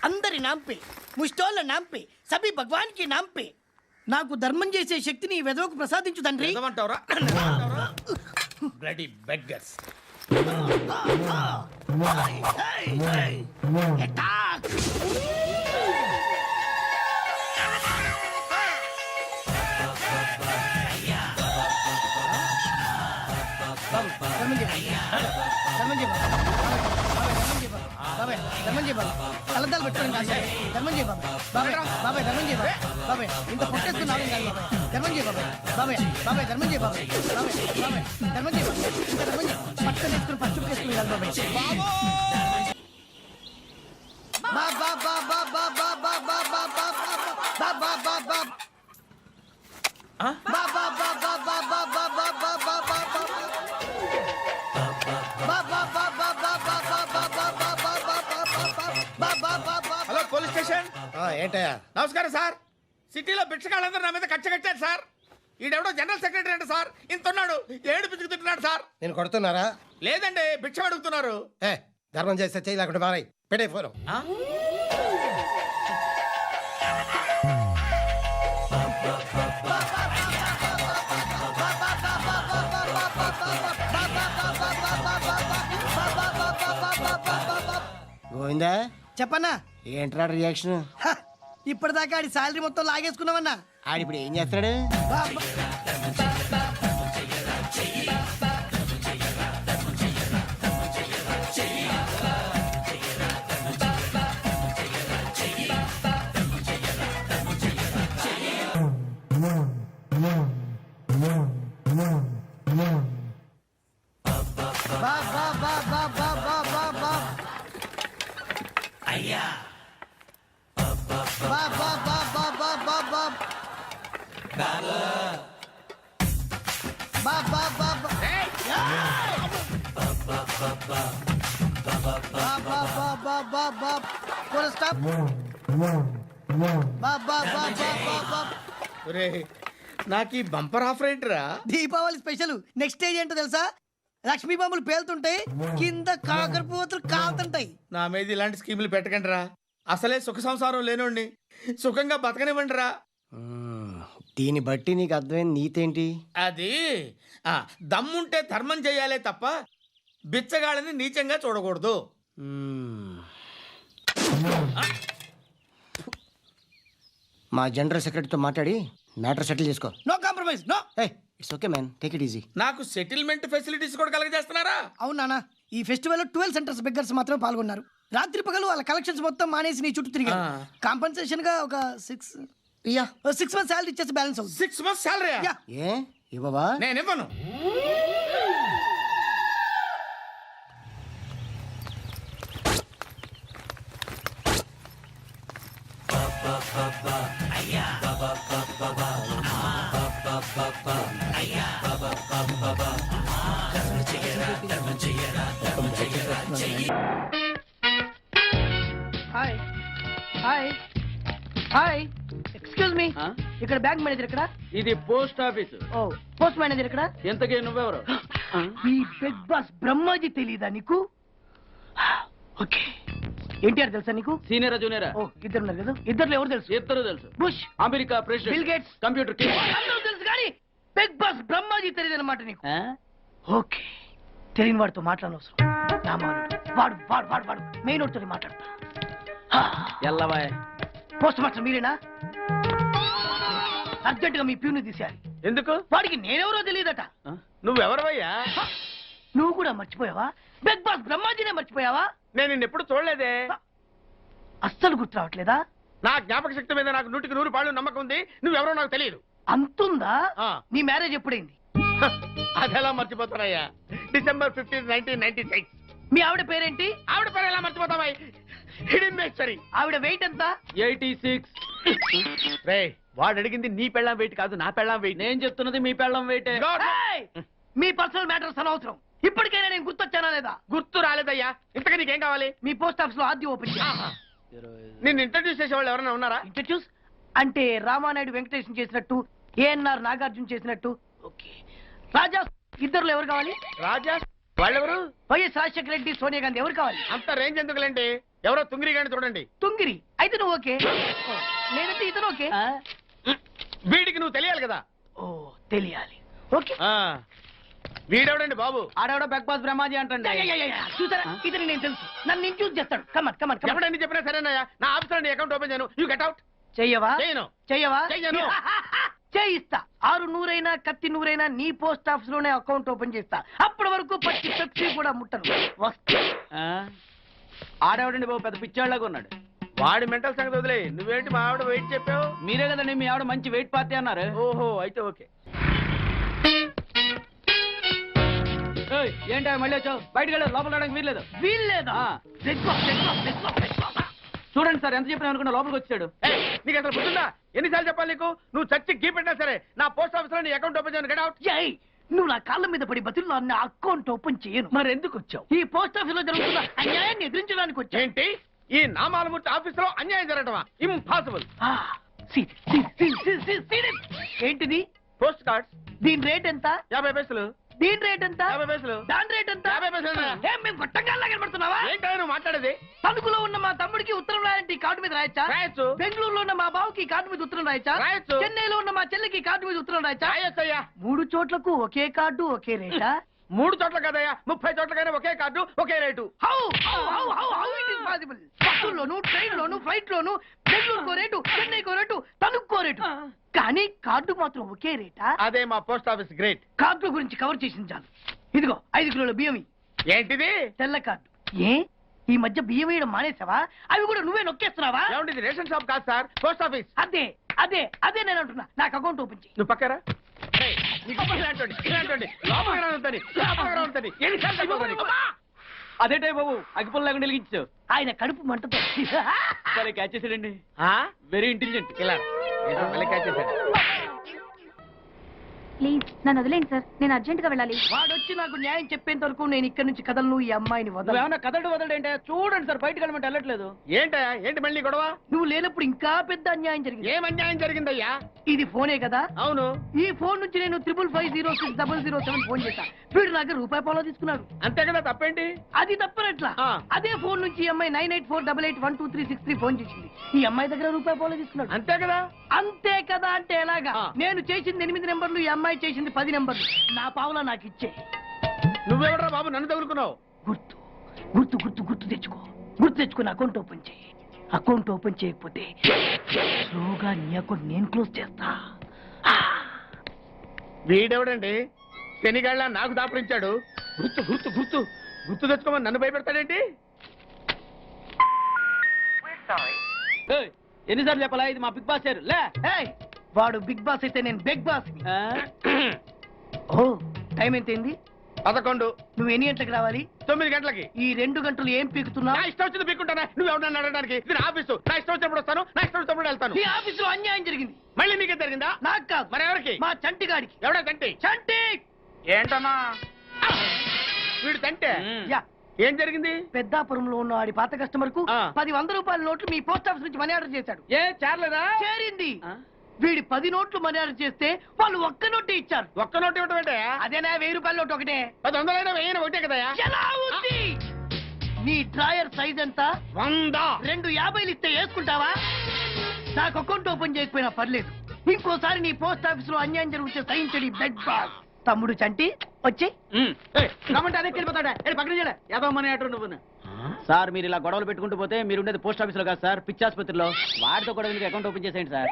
అందరి నామ్ పే, ముష్టోళ్ళ నామ్ పే, సభీ భగవాన్ కి నామ్ పే నాకు ధర్మం చేసే శక్తిని ఈ వెదవకు ప్రసాదించు తండ్రి. Bloody beggars. కలద్దాలు పెట్టుకోండి ధర్మం చేయ బాబాయ్ బాబాయ్ ధర్మం చేయ బాబాయ్ ఇంత పొట్టేసుకున్నావు కాదు బాబాయ్ ధర్మం చేయ బాబాయ్ బాబాయ్ ధర్మం చేయ బాబాయ్ బాబాయ్ ధర్మం చేయ ఇంకా ధర్మం చేయ పట్టుకొని వేసుకుని పచ్చుకు వేసుకుని కాదు బాబాయ్ హలో పోలీస్ స్టేషన్. ఏంటయ్యా? నమస్కారం సార్. సిటీలో భిక్షగాళ్ళందరూ నా మీద కచ్చ కట్టారు సార్. ఈడెవడో జనరల్ సెక్రటరీ అంటే సార్, ఇంత ఉన్నాడు, ఏడు పిచ్చుకు తింటున్నాడు సార్. నేను కొడుతున్నారా? లేదండి, భిక్ష అడుగుతున్నారు. ధర్మం చేస్తే చేయి లేకుండా మారాయి. పెట్టే ఫోన్. గోవిందా, చెప్పన్నా ఏంట్రా రియాక్షన్? ఇప్పటిదాకా ఆడి శాలరీ మొత్తం లాగేసుకున్నావన్నా. ఆడిప్పుడు ఏం చేస్తాడు? నాకు ఈ బంపర్ ఆఫర్ ఏంటిరా? దీపావళి స్పెషల్. నెక్స్ట్ స్టేజ్ ఏంటో తెలుసా? లక్ష్మీ బాంబులు పేలుతుంటాయి, కింద కాకరపోతులు కాలుతుంటాయి. నా మీద ఇలాంటి స్కీములు పెట్టకండి రా. అసలే సుఖ సంసారం లేనోడిని సుఖంగా బతకనివ్వండి రా. దీన్ని బట్టి నీకు అర్థమైన నీతేంటి? అది దమ్ముంటే ధర్మం చేయాలే తప్ప బిచ్చగాళ్ళని నీచంగా చూడకూడదు. మా జనరల్ సెక్రటరీతో మాట్లాడి మ్యాటర్ సెటిల్ చేసుకో. No compromise, no. It's okay man, take it easy. నాకు సెటిల్మెంట్ ఫెసిలిటీస్ కూడా కలగజేస్తున్నారా? అవును నాన్న, ఈ ఫెస్టివల్ 12 సెంటర్స్ బెగ్గర్స్ మాత్రం పాల్గొన్నారు. రాత్రి పగలు వాళ్ళ కలెక్షన్స్ మొత్తం మానేసి నీ చుట్టూ తిరిగారు. కాంపన్సేషన్ గా ఒక 6 మంత్స్ శాలరీ ఇచ్చేసి బ్యాలెన్స్ అవుతుంది. 6 months శాలరీ? ఏ ఇవ్వవా? నేను ఇవ్వను. Hi hi hi, excuse me, ఇక్కడ బ్యాంక్ మేనేజర్ ఇక్కడ? ఇది పోస్ట్ ఆఫీస్. ఓ, పోస్ట్ మేనేజర్ ఇక్కడ? ఎంతకే నువ్వెవరు? ఈ బిగ్ బాస్ బ్రహ్మాజీ తెలీదా నీకు? ఓకే, ఎన్టీఆర్ తెలుసా నీకు? సీనియరా జూనియరా? ఓ, ఇద్దరు ఉన్నారు కదా. ఇద్దరు ఎవరు తెలుసు? ఇద్దరు తెలుసు. Bush, America president, bill gates, computer king. అందరూ తెలుసు కానీ బిగ్ బాస్ బ్రహ్మాజీ తెలియదు అనమాట నీకు. ఓకే, తెలియని వాడితో మాట్లాడనవసరం. నా మానుడు వాడు వాడు వాడు వాడు మెయిన్ వాడితో మాట్లాడతా. ఎల్లవాయ్, పోస్ట్ మాస్టర్ మీరేనా? అర్జెంట్ గా మీ ప్యూని తీసేయాలి. ఎందుకు? వాడికి నేనెవరో తెలియదట. నువ్వెవరవయ్యా? నువ్వు కూడా మర్చిపోయావా? బిగ్ బాస్ బ్రహ్మాజీనే మర్చిపోయావా? నేను నిన్నెప్పుడు చూడలేదే. అస్సలు గుర్తు రావట్లేదా? నా జ్ఞాపక శక్తి మీద నాకు 100% నమ్మకం ఉంది. నువ్వెవరో నాకు తెలియదు. అంతుందా? నీ మ్యారేజ్ ఎప్పుడైంది? అదెలా మర్చిపోతానయ్యా? December 15, 1996. మీ ఆవిడ పేరేంటి? ఆవిడ పేరు ఎలా మర్చిపోతావా? హిడెన్మేశ్వరి. ఆవిడ వెయిట్ ఎంత? 86. రే, వాడు అడిగింది నీ పెళ్ళాం వెయిట్ కాదు, నా పెళ్ళాం వెయిట్. నేను చెప్తున్నది మీ పెళ్ళం వెయిటే. ఏయ్! మీ పర్సనల్ మ్యాటర్స్ అనవసరం. ఇప్పటికైనా నేను గుర్తొచ్చానా లేదా? గుర్తు రాలేదయ్యా. ఇంతగా నీకేం కావాలి? మీ పోస్ట్ ఆఫీస్ లో ఆద్యం ఓపెన్ చేయాలి. నిన్ను ఇంట్రడ్యూస్ చేసే వాళ్ళు ఎవరైనా ఉన్నారా? ఇంట్రడ్యూస్ అంటే రామానాయుడు వెంకటేశం చేసినట్టు, ఏఎన్ఆర్ నాగార్జున చేసినట్టు. ఓకే, రాజా ఇద్దరులో ఎవరు కావాలి? రాజా వాళ్ళెవరు? వైఎస్ రాజశేఖర రెడ్డి, సోనియా గాంధీ ఎవరు కావాలి? అంత రేంజ్ ఎందుకులేండి, ఎవరో తుంగిరి గాని చూడండి. తుంగిరి అయితే నువ్వు ఓకే, లేదంటే ఇతను ఓకే. వీడికి నువ్వు తెలియాలి కదా. ఓ, తెలియాలి. ఓకే, వీడెవడండి బాబు? ఆడవిడ బిగ్ బాస్ బ్రహ్మాజీ అంటండి. చూసారా ఇతని నేను తెలుసు, నన్ను ఇంట్యూస్ చేస్తాడు. Come on come on come on. ఎవడండి చెప్పినా సరేనయ్యా, నా ఆఫీస్ లో అకౌంట్ ఓపెన్ చేయను. You get out. చెయ్యవా చేయను. చెయ్యవా చెయ్యను. చేయిస్తా. 600 కత్తి 100 నీ పోస్ట్ ఆఫీస్ లోనే అకౌంట్ ఓపెన్ చేస్తా. అప్పటి వరకు పచ్చి పెప్సీ కూడా ముట్టను. వస్తా. ఆడవిడండి బాబు పెద్ద పిచ్చాళ్ళగా ఉన్నాడు. వాడి మెంటల్ సంగతి వదిలే. నువ్వేంటి మా ఆవిడ వెయిట్ చెప్పావు? మీరే కదండి మీ ఆవిడ మంచి వెయిట్ పార్టీ అన్నారు. ఓహో, అయితే ఓకే. ఏంటో మళ్ళీ వచ్చావు? బయటకు వెళ్ళి లోపల రావడానికి వీల్లేదు. వీల్లేదా? చూడండి సార్, ఎంత చెప్పినా అనుకున్నా లోపలికి వచ్చాడు. నీకు అసలు గుర్తుందా? ఎన్నిసార్లు చెప్పాలి నీకు? నువ్వు చచ్చి గీ పెట్టినా సరే నా పోస్ట్ ఆఫీస్ లో నీ అకౌంట్ ఓపెన్ చేయను. Get out. జై, నువ్వు నా కాళ్ళ మీద పడి బతుల్లో నా అకౌంట్ ఓపెన్ చేయను. మరి ఎందుకు వచ్చావు? ఈ పోస్ట్ ఆఫీస్ లో జరుగుతున్న అన్యాయాన్ని ఎదిరించడానికి వచ్చా. ఏంటి? ఈ నామాలమూర్తి ఆఫీస్ లో అన్యాయం జరగటమా? ఇంపాసిబుల్. ఏంటిది? Post cards. దీని రేట్ ఎంత? 50 పైసలు. దీని రేట్ ఎంత? 50 పైసలు. దాని రేట్ ఎంత? 50 పైసలు. ఏం మేము గొట్టంగాల్లా కనబడుతున్నావా? ఏంటో నువ్వు మాట్లాడేది? తణుకులో ఉన్న మా తమ్ముడికి ఉత్తరం రాయంటే ఈ కార్డు మీద రాయచ్చా? రాయొచ్చు. బెంగళూరులో ఉన్న మా బావుకి ఈ కార్డు మీద ఉత్తరం రాయచ్చా? రాయొచ్చు. చెన్నైలో ఉన్న మా చెల్లికి ఈ కార్డు మీద ఉత్తరం రాయచ్చా? రాయొచ్చయ్యా. 3 చోట్లకు ఒకే కార్డు ఒకే రేటా? 3 చోట్ల కదయ్యా, 30 చోట్లకైనా ఒకే కార్డు ఒకే రేటు. బస్సుల్లోను, ట్రైన్ లోను, ఫ్లైట్ లోను బెంగళూరుకో రేటు, చెన్నైకో రేటు, తణుక్కో రేటు. కానీ కార్డు మాత్రం ఒకే రేటా? అదే మా పోస్ట్ ఆఫీస్ గ్రేట్. కార్డు గురించి కవర్ చేసింది చాలు. ఇదిగో 5 కిలోల బియ్యం. ఏంటిది? తెల్ల కార్డు. ఏ ఈ మధ్య బియ్యం వేయడం మానేసావా? అవి కూడా నువ్వే నొక్కేస్తున్నావా? ఏమండి, రేషన్ షాప్ కాదు సార్, పోస్ట్ ఆఫీస్. అదే అదే అదే నేను అంటున్నా. నాకు అకౌంట్ ఓపెన్ చేయి. నువ్వు పక్కరా. అదేటే బాబు అగ్గిపుల్ల లేకుండా వెలిగించావు. ఆయన కడుపు మంటతో సరే క్యాచ్ చేసాడండి. Very intelligent. ఇలా క్యాచ్ చేశాడు. ప్లీజ్ నన్ను వదిలేండి సార్, నేను అర్జెంట్ గా వెళ్ళాలి. వాడొచ్చి నాకు న్యాయం చెప్పేంత వరకు నేను ఇక్కడి నుంచి కదలను. ఈ అమ్మాయిని వదలను. ఏమన్నా కదలడు వదలంటే చూడండి సార్, బయటకు వెళ్ళమంటే వెళ్ళట్లేదు. ఏంటయ్యా? ఏంటి మళ్ళీ గొడవ? నువ్వు లేనప్పుడు ఇంకా పెద్ద అన్యాయం జరిగింది. ఏం అన్యాయం జరిగిందయ్యా? ఇది ఫోనే కదా? అవును. ఈ ఫోన్ నుంచి నేను 555060007 ఫోన్ చేశా. వీడు నాకు ₹1 తీసుకున్నాడు. అంతే కదా, తప్పేంటి? అది తప్పనట్లా. అదే ఫోన్ నుంచి ఈ అమ్మాయి 984888123363 ఫోన్ చేసింది. ఈ అమ్మాయి దగ్గర ₹1 తీసుకున్నాడు. అంతే కదా? అంతే కదా అంటే ఎలాగా? నేను చేసింది 8 నెంబర్లు, ఈ అమ్మాయి చేసింది 10 నెంబర్లు. నా పావులా నాకు ఇచ్చే. నువ్వెవడరా బాబు నన్ను తగులుకున్నావు? గుర్తు గుర్తు గుర్తు గుర్తు తెచ్చుకో. గుర్తు తెచ్చుకుని అకౌంట్ ఓపెన్ చేయి. అకౌంట్ ఓపెన్ చేయకపోతే స్లోగా నీ అకౌంట్ నేను క్లోజ్ చేస్తా. వీడెవడండి శనిగాళ్ళ నాకు దాపరించాడు? గుర్తు గుర్తు గుర్తు గుర్తు తెచ్చుకోమని నన్ను భయపెడతాడేంటి? ఎన్నిసార్లు చెప్పాలా? ఇది మా బిగ్ బాస్ సార్. లే వాడు బిగ్ బాస్ అయితే నేను బిగ్ బాస్. ఓ టైం ఎంతైంది? 11. నువ్వు ఎన్ని గంటలకు రావాలి? 9 గంటలకి. ఈ 2 గంటలు ఏం పీకుతున్నా? నా ఇష్టం వచ్చింది పీక్కుంటానా? నువ్వు ఎవడన్నా అడగడానికి? ఇది నా ఆఫీసు. నా ఇష్టం వచ్చినప్పుడు వస్తాను, నా ఇష్టం వచ్చినప్పుడు వెళ్తాను. ఈ ఆఫీసులో అన్యాయం జరిగింది. మళ్ళీ మీకే జరిగిందా? నాకు కాదు. మరి ఎవరికి? మా చంటి గాడికి. ఎవడా తంటి? చంటి ఏంటన్నా వీడు తంటే? యా. ఏం జరిగింది? పెద్దాపురంలో ఉన్న వాడి పాత కస్టమర్ కు 10 100 నోట్లు మీ పోస్ట్ ఆఫీస్ నుంచి మనీ ఆర్డర్ చేశాడు. ఏ చేరలేదా? చేరింది. వీడి 10 నోట్లు మనీ ఆర్డర్ చేస్తే వాళ్ళు ఒక్క నోటు ఇచ్చారు. ఒక్క నోటు ఇవ్వటం ఏంటే? అదేనా ₹1000 నోటు ఒకటే. 100 వెయ్యి ఒకటే కదా? ఎలా ఉంది? నీ డ్రాయర్ సైజ్ ఎంత? 100. 2 50 ఇస్తే వేసుకుంటావా? నాకు అకౌంట్ ఓపెన్ చేయకపోయినా పర్లేదు. ఇంకోసారి నీ పోస్ట్ ఆఫీస్ లో అన్యాయం జరిగితే సహించడి బెడ్ బాస్. తమ్ముడు చంటి వచ్చి రమ్మంటే అదే వెళ్ళిపోతాడా? పక్కన చేయలే యాదవ్ మనీ ఆటో నువ్వు. సార్ మీరు ఇలా గొడవలు పెట్టుకుంటూ పోతే మీరు ఉండేది పోస్ట్ ఆఫీస్ లో కాదు సార్, పిచ్చి ఆసుపత్రిలో. వాడితో కూడా మీకు అకౌంట్ ఓపెన్ చేసేయండి సార్.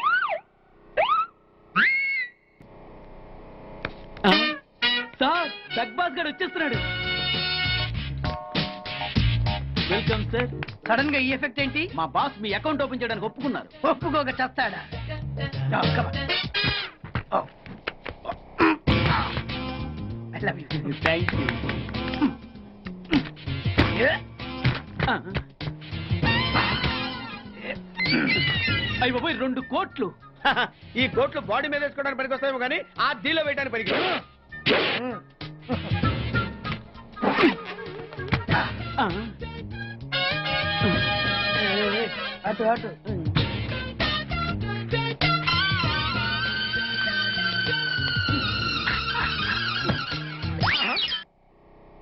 సార్ బిగ్ బాస్ గారు వచ్చేస్తున్నాడు. Welcome sir. సడన్ గా ఈ ఎఫెక్ట్ ఏంటి? మా బాస్ మీ అకౌంట్ ఓపెన్ చేయడానికి ఒప్పుకున్నారు. ఒప్పుకోక చేస్తాడా? Thank you. అయ్యి బాబోయ్ 2 కోట్లు. ఈ కోట్లు బాడీ మీద వేసుకోవడానికి పనికి వస్తాయేమో కానీ ఆ దీలో వేయడానికి పనికి. అటు అటు.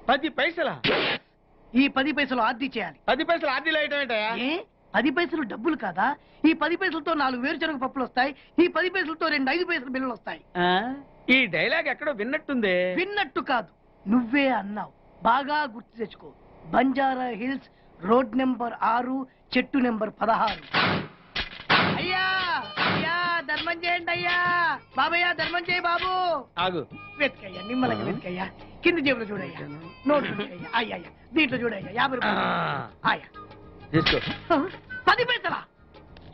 $10 పైసలా? ఈ 10 పైసలు ఆర్డీ చేయాలి. 10 పైసలు ఆర్డీలో వేయటం ఏంటయ్యా? ఏ 10 పైసలు డబ్బులు కాదా? ఈ 10 పైసలతో 4 వేరుశనగ పప్పులు వస్తాయి. ఈ 10 పైసలతో 2 5 పైసలు బిల్లులు వస్తాయి. ఈ డైలాగ్ ఎక్కడో విన్నట్టుంది. విన్నట్టు కాదు, నువ్వే అన్నావు. బాగా గుర్తు తెచ్చుకో. బంజారా హిల్స్, రోడ్ నెంబర్ 6, చెట్టు నెంబర్ 16. అయ్యా అయ్యా ధర్మం చేయండి అయ్యా. బాబయ్యా ధర్మం చేయి బాబు. ఆగు. వెతికయ్యా, నిమ్మలకి వెతికయ్యా. కింది జేబులో చూడయ్యా, నోట్ చూడయ్యా. అయ్యా దీంట్లో చూడయ్యా, 50 రూపాయలు. అయ్యా తీసుకో. 10 పైసలా?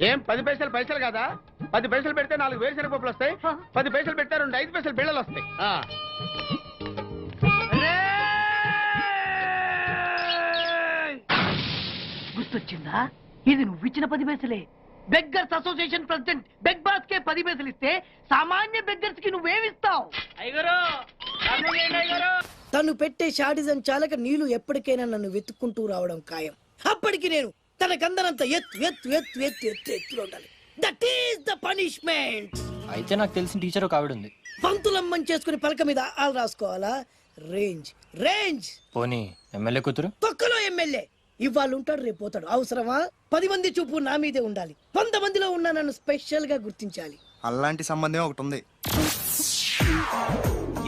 ఏం 10 పైసలు పైసలు కాదా? 10 పైసలు పెడితే 4 వేరుశనగ పప్పులు వస్తాయి. 10 పైసలు పెడితే 2 5 పైసలు బిళ్ళలు వస్తాయి. గుర్తొచ్చిందా? ఇది నువ్వు ఇచ్చిన 10 పైసలే. Beggars association president beg boss కే 10 పైసలు ఇస్తే సామాన్య బెగ్గర్స్ కి నువ్వేమిస్తావు? తను పెట్టే షాడిజం చాలక నీళ్లు ఎప్పటికైనా నన్ను వెతుక్కుంటూ రావడం ఖాయం. అప్పటికి నేను తనకందనంత ఎత్తులో ఉండాలి. That is the punishment. అయితే నాకు తెలిసిన టీచర్ ఒక ఆవిడ ఉంది. పంతులమ్మని చేసుకుని పలక మీద ఆలు రాసుకోవాలా? Range range. పోనీ ఎమ్మెల్యే కూతురు? తొక్కలో ఎమ్మెల్యే. ఇవాళ ఉంటాడు, రేపు పోతాడు. అవసరమా? 10 మంది చూపు నా మీదే ఉండాలి. 100 మందిలో ఉన్న నన్ను స్పెషల్ గా గుర్తించాలి. అలాంటి సంబంధం ఒకటి ఉంది.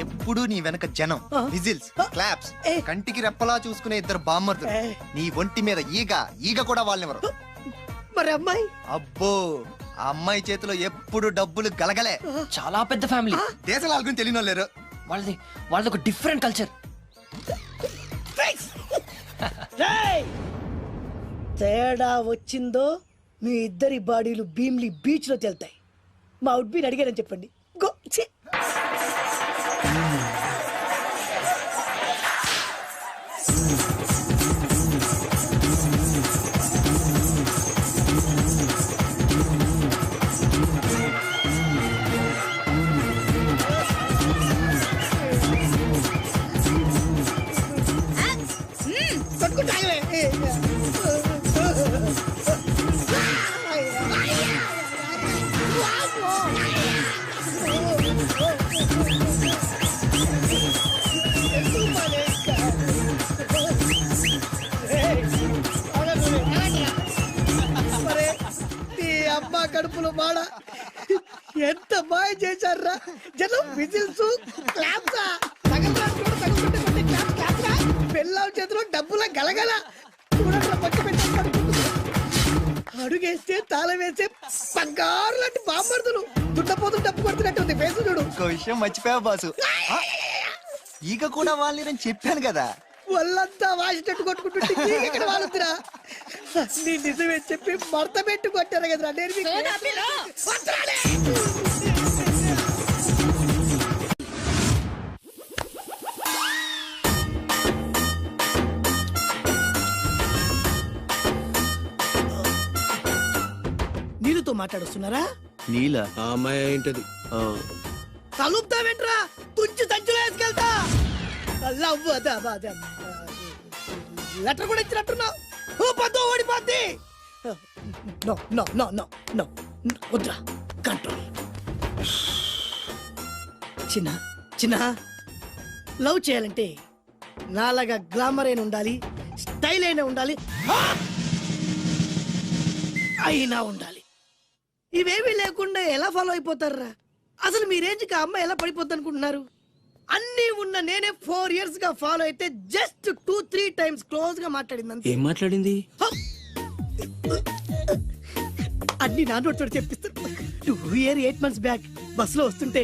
ఎప్పుడు నీ వెనక జనం, విజిల్స్, క్లాప్స్, కంటికి రెప్పలా చూసుకునే 2 బామ్మర్దులు. నీ ఒంటి మీద ఈగ కూడా వాళ్ళెవరు. మరి అమ్మాయి? అబ్బో, ఆ అమ్మాయి చేతిలో ఎప్పుడు డబ్బులు గలగలే. చాలా పెద్ద ఫ్యామిలీ. దేశాల గురించి తెలియని లేరు. వాళ్ళది ఒక డిఫరెంట్ కల్చర్. తేడా వచ్చిందో మీ ఇద్దరి బాడీలు భీమ్లీ బీచ్ లో తేలుతాయి. మా ఉడ్బీని అడిగారని చెప్పండి. గో. అమ్మా కడుపులో మాడ ఎంత మాయ చేశారా జనం. విజిల్స్, క్లాప్స్, పిల్లల చేతిలో డబ్బుల గలగల. అడుగేస్తే తాళం వేస్తే బంగారు లాంటి బాంబర్దులు. దున్నపోతులు డబ్బు కొడుతున్నట్టు ఉంది ఫేసు చూడు. ఇంకో విషయం మర్చిపోయావు బాసు, ఈగ కూడా వాళ్ళని చెప్పాను కదా. వాళ్ళంతా వాసినట్టు కొట్టుకుంటుంటే ఇక్కడ వాళ్ళురా. నీ నిజమే చెప్పి మడత పెట్టి కొట్టారు కదరా. నీళ్ళతో మాట్లాడుస్తున్నారా? నీల ఆ అమ్మాయి ఏంటది? కలుపుతావేంట్రా? తుంచి సంచులో వేసుకెళ్తా. లెటర్ కూడా ఇచ్చినట్టున్నావు. ఓడిపోద్ది. వద్రా, కంట్రోల్. చిన్న లవ్ చేయాలంటే నాలాగా గ్లామర్ అయినా ఉండాలి, స్టైల్ అయినా ఉండాలి, అయినా ఉండాలి. ఇవేమీ లేకుండా ఎలా ఫాలో అయిపోతారా? అసలు మీ రేంజ్కి ఆ అమ్మాయి ఎలా పడిపోద్ది అనుకుంటున్నారు? అన్ని ఉన్న నేనే 4 years గా ఫాలో అయితే జస్ట్ 2-3 times క్లోజ్ గా మాట్లాడింది. ఏం మాట్లాడింది? అన్ని నా నోటితో చెప్పిస్తాను. 2 years 8 months బ్యాక్ బస్సులో వస్తుంటే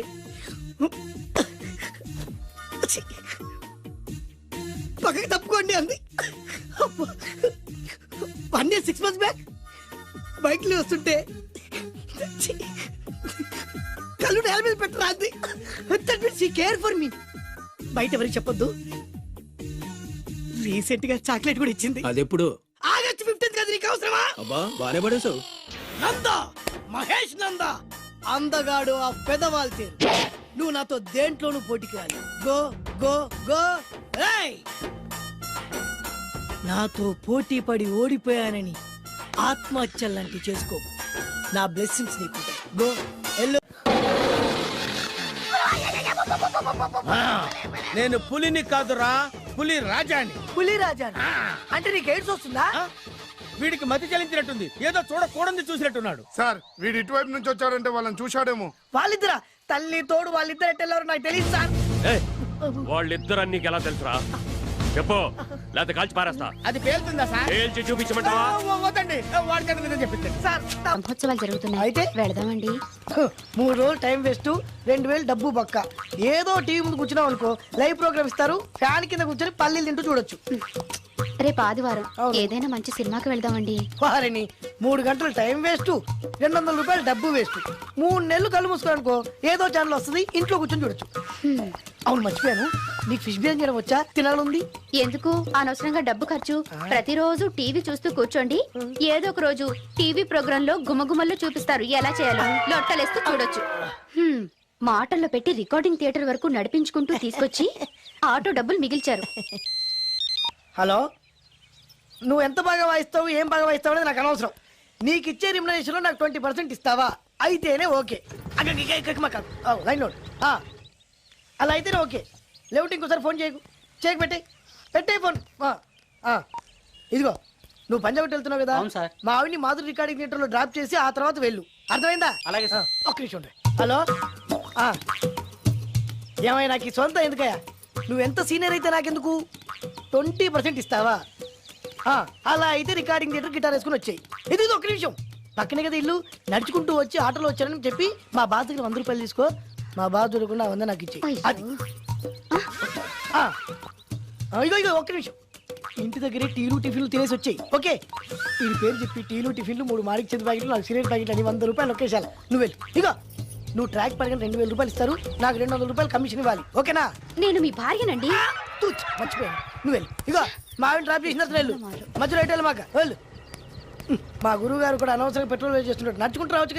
పక్కకి తప్పుకోండి అంది. 1 year 6 months బ్యాక్ బైక్ లో వస్తుంటే కళ్ళు నేల మీద పెట్టరా అంది. Care for me. బయట ఎవరికి చెప్పొద్దు. రీసెంట్ గా చాక్లెట్ కూడా ఇచ్చింది. అదెప్పుడు? ఆగస్ట్ 15th కదా. నీకు అవసరమా? అబ్బా బానే పడేసావు. నందా, మహేష్ నందా, అందగాడు ఆ పెదవాల్ తీరు. నువ్వు నాతో దేంట్లోనూ పోటీకి రాలి. Go go go. నాతో పోటీ పడి ఓడిపోయానని ఆత్మహత్యలాంటి చేసుకో. నా బ్లెస్సింగ్స్ నీకు. Go yellow. నేను పులిని కాదురా, పులి రాజాని. పులి రాజా అంటే నీకు ఎయిడ్స్ వస్తుందా? వీడికి మతి చలించినట్టుంది, ఏదో చూడకూడదు చూసినట్టున్నాడు. సార్ వీడు ఇటువైపు నుంచి వచ్చాడంటే వాళ్ళని చూశాడేమో. వాళ్ళిద్దరా? తల్లి తోడు వాళ్ళిద్దరు ఎట్టెళ్ళారు నాకు తెలియదు సార్. వాళ్ళిద్దరని నీకు ఎలా తెలుసురా? చెప్పు, లేకపోతే కాల్చి పారేస్తా. అది పేలుతుందా సార్? పేల్చి చూపించమంటావా? వద్దండి, వాడి చేత మీద చెప్పించండి. సార్ బ్రహ్మోత్సవాలు జరుగుతున్నాయి, అయితే వెళదామండి. 3 రోజులు టైం వేస్ట్, 2000 డబ్బు పక్క. ఏదో టీవీ ముందు కూర్చున్నాం అనుకో, లైవ్ ప్రోగ్రామ్ ఇస్తారు, ఫ్యాన్ కింద కూర్చొని పల్లీలు తింటూ చూడొచ్చు. రేపు ఆదివారం ఏదైనా మంచి సినిమాకి వెళ్దామండి. వారిని 3 గంటలు టైం వేస్ట్, 200 రూపాయలు డబ్బు వేస్ట్. 3 నెలలు కళ్ళు మూసుకోనుకో, ఏదో ఛానల్ వస్తుంది, ఇంట్లో కూర్చొని చూడొచ్చు. అవును మర్చిపోయాను, నీకు ఫిష్ బిర్యానీ చేయడం వచ్చా? తినాలుంది. ఎందుకు అనవసరంగా డబ్బు ఖర్చు? ప్రతిరోజు టీవీ చూస్తూ కూర్చోండి, ఏదో ఒక రోజు టీవీ ప్రోగ్రామ్ లో గుమగుమల్లో చూపిస్తారు ఎలా చేయాలో, లొట్టలేస్తూ చూడొచ్చు. మాటల్లో పెట్టి రికార్డింగ్ థియేటర్ వరకు నడిపించుకుంటూ తీసుకొచ్చి ఆటో డబ్బులు మిగిల్చారు. హలో, నువ్వు ఎంత బాగా వాయిస్తావు, ఏం బాగా వాయిస్తావు అనేది నాకు అనవసరం. నీకు ఇచ్చే రిమ్యునరేషన్ లో నాకు 20% ఇస్తావా? అయితేనే ఓకే. లైన్ లోడ్ అలా అయితేనే ఓకే. లేవుటి ఇంకోసారి ఫోన్ చేయకు పెట్టే ఫోన్. ఇదిగో నువ్వు పంజాబ్ వెళ్తున్నావు కదా, మా ఆవిడ్ని మాధురి రికార్డింగ్ థియేటర్ లో డ్రాప్ చేసి ఆ తర్వాత వెళ్ళు, అర్థమైందా? అలాగే సార్. ఒక్క నిమిషం ఉండు. హలో, ఏమైనా నాకు ఈ సొంత ఎందుకయ్యా? నువ్వు ఎంత సీనియర్ అయితే నాకెందుకు? 20% ఇస్తావా? అలా అయితే రికార్డింగ్ థియేటర్ గిటార్ వేసుకుని వచ్చాయి. ఇది ఒక్క నిమిషం, పక్కనే కదా ఇల్లు, నడుచుకుంటూ వచ్చి ఆటోలో వచ్చానని చెప్పి మా బాధ దగ్గర 100 రూపాయలు తీసుకో. మా బాధ దొరకకుండా 100 నాకు ఇచ్చేయి. అది ఇగో ఒక్క నిమిషం, ఇంటి దగ్గరే టీలు టిఫిన్లు తినేసి వచ్చాయి. ఓకే, ఈ పేరు చెప్పి టీలు టిఫిన్లు 3 మారికి చేతి ప్యాకెట్లు, 4 సిగరెట్ ప్యాకెట్లు అని 100 రూపాయలు ఒకేసారి. నువ్వు వెళ్ళు. ఇగో నువ్వు ట్రాక్ పడగానే 2000 రూపాయలు ఇస్తారు, నాకు 200 రూపాయలు కమిషన్ ఇవ్వాలి. ఓకేనా? నేను మీ భార్యనండి. మర్చిపోయాను, నువ్వు వెళ్ళు. ఇగో మా ఆవిడ డ్రాప్ చేసిన వెళ్ళు, మధ్యలో అయితే మాకు వెళ్ళు. మా గురువు గారు కూడా అనవసరంగా పెట్రోల్ వేస్ట్ చేస్తుంటాడు, నడుచుకుంటూ రావచ్చు.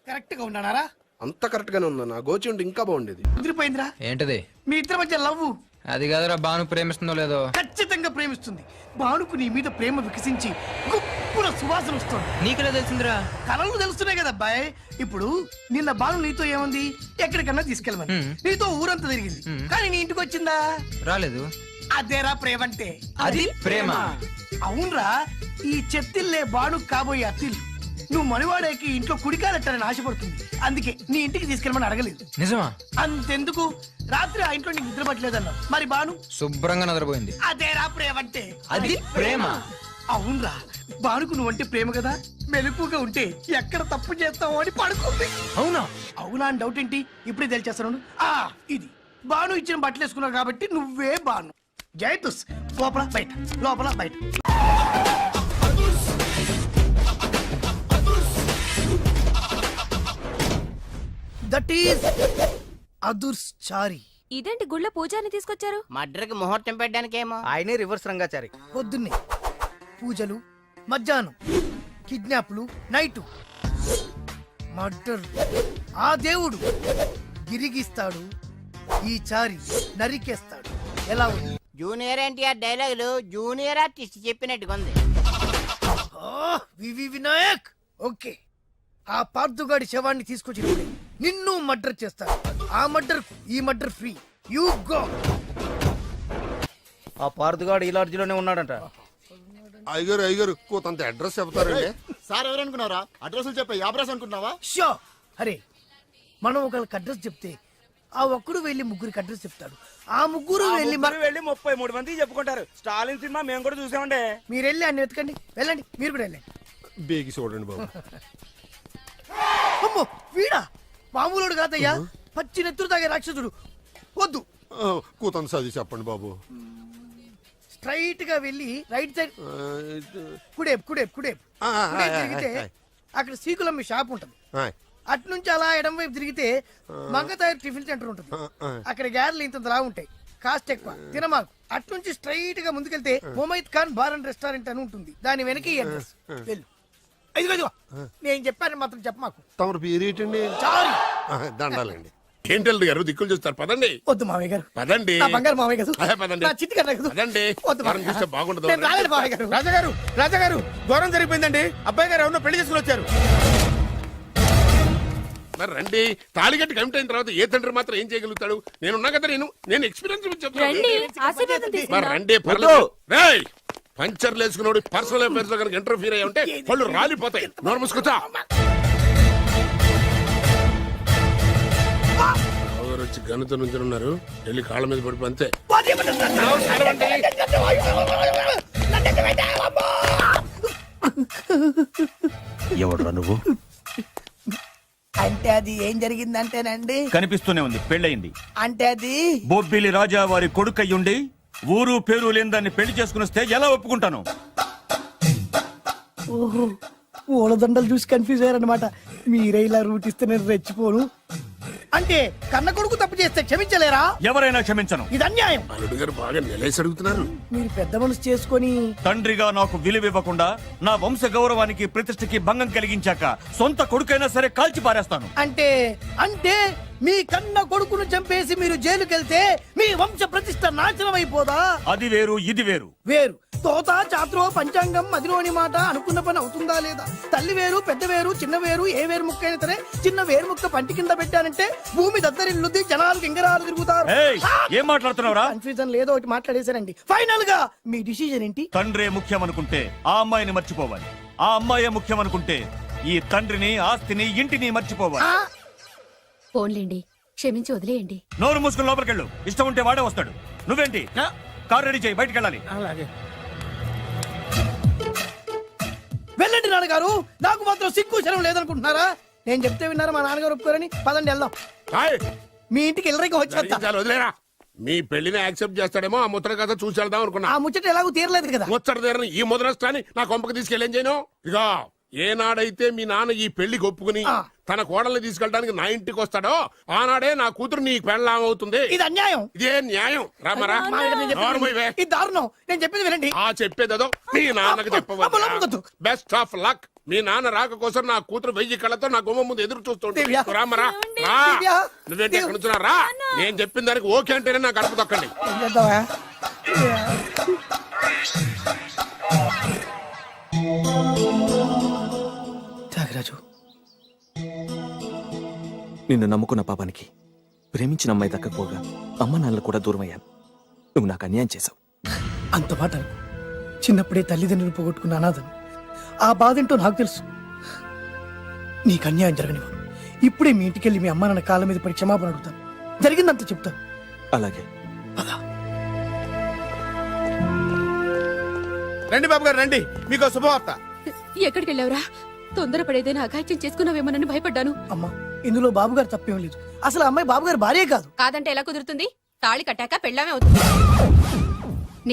కరెక్ట్ గా ఉన్నారా? అంత కరెక్ట్ గానే ఉందా? నా గోచి ఉంటే ఇంకా బాగుండేది. కుదిరిపోయిందిరా. ఏంటది? మీ ఇద్దరి మధ్య లవ్. అది కాదురా, బాను ప్రేమిస్తుందో లేదో. ఖచ్చితంగా ప్రేమిస్తుంది. బానుకు నీ మీద ప్రేమ వికసించి గుప్పున సువాసన వస్తుంది. నీకెలా తెలిసిందిరా? కలలు తెలుస్తున్నాయి కదా అబ్బాయి. ఇప్పుడు నిన్న బాను నీతో ఏముంది, ఎక్కడికన్నా తీసుకెళ్ళమని నీతో ఊరంతా తిరిగింది, కానీ నీ ఇంటికి వచ్చిందా? రాలేదు. అదేరా ప్రేమ అంటే. అది ప్రేమ. అవునరా, ఈ చెత్తిల్లే బాను కాబోయే అత్తిల్లు. నువ్వు మణివాడేకి ఇంట్లో కుడికాలెట్టాలని ఆశపడుతుంది, అందుకే నీ ఇంటికి తీసుకెళ్ళమని అడగలేదు. నిజమా? అంతెందుకు, రాత్రి ఆ ఇంట్లో నీకు నిద్ర పట్టలేదన్నా, మరి బాను శుభ్రంగా నిద్రపోయింది. అదేరా ప్రేమ అంటే. అది ప్రేమ. అవునరా, బానుకు నువ్వంటే ప్రేమ కదా, మెలుపుగా ఉంటే ఎక్కడ తప్పు చేస్తావు అని పడుకుంది. అవునా? అవునా అని డౌట్ ఏంటి, ఇప్పుడే తెలిచేస్తాను. ఇది బాను ఇచ్చిన బట్టలు వేసుకున్నావు కాబట్టి నువ్వే బాను. జైతుస్ లోపల బయట, లోపల బయట. దట్ ఈస్ అదుర్స్ చారి. ఇదేంటి గుళ్ళ పూజాని తీసుకొచ్చారు? మడ్రకి ముహూర్తం పెట్టడానికేమో. ఆయనే రివర్స్ రంగాచారి. పొద్దున్నే పూజలు, మధ్యాహ్నం కిడ్నాప్లు, నైటు మర్డర్. ఆ దేవుడు గిరిగిస్తాడు, ఈ చారి నరికేస్తాడు. ఎలా ఉంది? జూనియర్ ఎన్టీఆర్ డైలాగులు జూనియర్ ఆర్టిస్ట్ చెప్పినట్టుగా ఉంది. వివి వినాయక్. ఓకే, ఆ పార్థుగాడి శవాన్ని తీసుకొచ్చినప్పుడు నిన్ను మర్డర్ చేస్తాడు. ఆ మర్డర్ ఈ మర్డర్ ఫ్రీ. You go. ఆ పార్థుగాడు ఈ లాడ్జిలోనే ఉన్నాడంట. అయ్యగారు కొంత అడ్రస్ చెప్తారండి. సార్ ఎవరనుకున్నారా? అడ్రస్ చెప్పే అడ్రస్ అనుకున్నావా? షో. అరే, మనం ఒకరికి అడ్రస్ చెప్తే ఆ ఒక్కడు వెళ్ళి ముగ్గురికి అడ్రస్ చెప్తాడు, ఆ ముగ్గురు వెళ్ళి 33 మంది చెప్పుకుంటారు. స్టాలిన్ సినిమా మేము కూడా చూసామండి. మీరు వెళ్ళి అన్ని వెతకండి, వెళ్ళండి, మీరు కూడా వెళ్ళండి. బేగి చూడండి బాబు. అమ్మో, వీడా మామూలుడు కాదయ్యా, పచ్చి నెత్తురు తాగే రాక్షసుడు. వద్దు, కూతంత చదివి చెప్పండి బాబు. స్ట్రైట్ గా వెళ్ళి రైట్ సైడ్ కుడేపు కుడేపు కుడేపు తిరిగితే అక్కడ శ్రీకులమ్మి షాప్ ఉంటది. అటు నుంచి అలా ఎడం వైపు తిరిగితే మంగతాయర్ టిఫిన్ సెంటర్ ఉంటుంది. అక్కడ గ్యారెలు ఇంత లా ఉంటాయి, కాస్ట్ ఎక్కువ, తినమాకు. అటు నుంచి స్ట్రైట్ గా ముందుకెళ్తే మొమైద్ ఖాన్ బార్ అండ్ రెస్టారెంట్ అని ఉంటుంది, దాని వెనక అడ్రస్. వెళ్ళు. ఇదిగో నేను చెప్పాను మాత్రం చెప్పమాకు. తమరు పేరు ఏంటండి? చారి. దండాలండి. ఏంటల్లి గారు దిక్కులు చూస్తారు, పదండి. వద్దు మామయ్య గారు, పదండి. నా బంగారు మామయ్య గారు, పదండి. నా చిట్టి గారు కదా. పదండి. వద్దు మనం చూస్తే బాగుండదు. నేను రాలేదు మామయ్య గారు. రాజాగారు ఘోరం జరిగిపోయిందండి. అబ్బాయి గారు ఎవరినో పెళ్లి చేసుకుని వచ్చారు. మరి రండి. తాళిగట్టి కమిట్ అయిన తర్వాత ఏ తండ్రి మాత్రం ఏం చేయగలుగుతాడు? నేనున్నా కదా, నేను ఎక్స్పీరియన్స్ చెప్తాను. మరి రండి, పర్లేదు. రేయ్, పంచర్లు వేసుకున్నాడు పర్సనల్ అఫైర్స్ లో కనుక ఇంటర్ఫీర్ అయ్యి ఉంటే పళ్ళు రాలిపోతాయి. నోరు మూసుకొచ్చా. వచ్చి గనుత నుంచి ఉన్నారు వెళ్ళి కాళ్ళ మీద పడిపో అంతే. ఎవడ్రా నువ్వు? అంటే అది ఏం జరిగిందంటేనండి, కనిపిస్తూనే ఉంది, పెళ్ళయింది. అంటే అది బొబ్బిలి రాజా వారి కొడుకయ్యుండి ఊరు పేరు లేని దాన్ని పెళ్లి చేసుకుని వస్తే ఎలా ఒప్పుకుంటాను? ఓహో ఓలదండలు చూసి కన్ఫ్యూజ్ అయ్యారనమాట. మీరే ఇలా రూట్ ఇస్తే నేను రెచ్చిపోను. అంటే కన్న కొడుకు తప్పు చేస్తే క్షమించలేరా? ఎవరైనా క్షమించను. ఇది అన్యాయం. అల్లుడు గారు బాగా నిలేసి అడుగుతున్నారు. మీరు పెద్ద మనసు చేసుకొని తండ్రిగా నాకు విలువ ఇవ్వకుండా నా వంశ గౌరవానికి ప్రతిష్టకి భంగం కలిగించాక సొంత కొడుకైనా సరే కాల్చి పారేస్తాను. అంటే అంటే మీ కన్న కొడుకును చంపేసి మీరు జైలుకెళ్తే మీ వంశ ప్రతిష్ట నాశనం అయిపోదా? అది వేరు, ఇది వేరు. వేరు. తోత చాత్రో పంచాంగం మదిలోని మాట అనుకున్న పని అవుతుందా లేదా? తల్లి వేరు, పెద్ద వేరు, చిన్న వేరు, ఏ వేరు ముక్క అయినా సరే చిన్న వేరు ముక్క పంటి కింద పెట్టానంటే భూమి దద్దరిల్లుద్ది, జనాలు గింగరాలు తిరుగుతారు. ఏయ్, ఏం మాట్లాడుతున్నావురా? కన్ఫ్యూజన్ లేదో ఒకటి మాట్లాడేశారండి. ఫైనల్ గా మీ డిసిజన్ ఏంటి? తండ్రే ముఖ్యం అనుకుంటే ఆ అమ్మాయిని మర్చిపోవాలి. ఆ అమ్మాయే ముఖ్యం అనుకుంటే ఈ తండ్రిని, ఆస్తిని, ఇంటిని మర్చిపోవాలి. ఫోన్లేండి, క్షమించి వదిలేయండి. నోరు మూసుకుని లోపలికెళ్ళు. ఇష్టం ఉంటే వాడే వస్తాడు. నువ్వేంటి? కారు రెడీ చేయి, బయటికి వెళ్ళాలి. వెళ్ళండి నాన్నగారు, నాకు మాత్రం సిగ్గు శరం లేదనుకుంటున్నారా? నేను చెప్తే విన్నారా మా నాన్నగారు ఒప్పుకోరని? పదండి వెళ్దాం. మీ ఇంటికి ఎల్లరికి వచ్చేస్తా. వదిలేరా, మీ పెళ్లిని యాక్సెప్ట్ చేస్తాడేమో ఆ ముద్ర కథ చూసి వెళ్దాం అనుకున్నా. ఆ ముచ్చట ఎలాగో తీరలేదు కదా. ముచ్చట తీరని ఈ ముద్రష్టాన్ని నా కొంపకి తీసుకెళ్ళేం చేయను. ఇక ఏనాడైతే మీ నాన్న ఈ పెళ్లికి ఒప్పుకుని తన కోడల్ని తీసుకెళ్ళడానికి నా ఇంటికి వస్తాడో ఆనాడే నా కూతురు నీ పెళ్ళాం అవుతుంది. ఇది అన్యాయం. ఇదే న్యాయం. రామరా, ఇది దారుణం. నేను చెప్పేది వినండి. ఆ చెప్పేదో మీ నాన్నకు చెప్పవచ్చు. Best of luck. మీ నాన్న రాక కోసం నా కూతురు 1000 కళ్ళతో నా గుమ్మ ముందు ఎదురు చూస్తుంటే రామరా, రా. నువ్వేంటి ఎక్కడ నుంచున్నా? రా. నేను చెప్పిన దానికి ఓకే అంటేనే నా గడప తొక్కండి. త్యాగరాజు, నిన్ను నమ్ముకున్న పాపానికి ప్రేమించిన అమ్మాయి దక్కకపోగా అమ్మ నాన్నలు కూడా దూరం అయ్యాను. నువ్వు నాకు అన్యాయం చేశావు. అంత మాట అనుకో. చిన్నప్పుడే తల్లిదండ్రులు పోగొట్టుకున్న అనాథను. ఆ బాధేంటో నాకు తెలుసు. నీకు అన్యాయం జరగనివ్వను. ఇప్పుడే మీ ఇంటికెళ్ళి మీ అమ్మ నాన్న కాళ్ళ మీద పడి క్షమాపణ అడుగుతాను. జరిగిందంత చెప్తాను. అలాగే. రండి బాబు గారు, రండి. మీకు శుభవార్త. ఎక్కడికి వెళ్ళావురా? తొందరపడేదైనా అఘాయిత్యం చేసుకున్నావేమోనని భయపడ్డాను. అమ్మా, ఇందులో బాబు గారు తప్పేం లేదు. అసలు ఆ అమ్మాయి బాబు గారు భార్యే కాదు. కాదంటే ఎలా కుదురుతుంది? తాళి కట్టాక పెళ్ళామే అవుతుంది.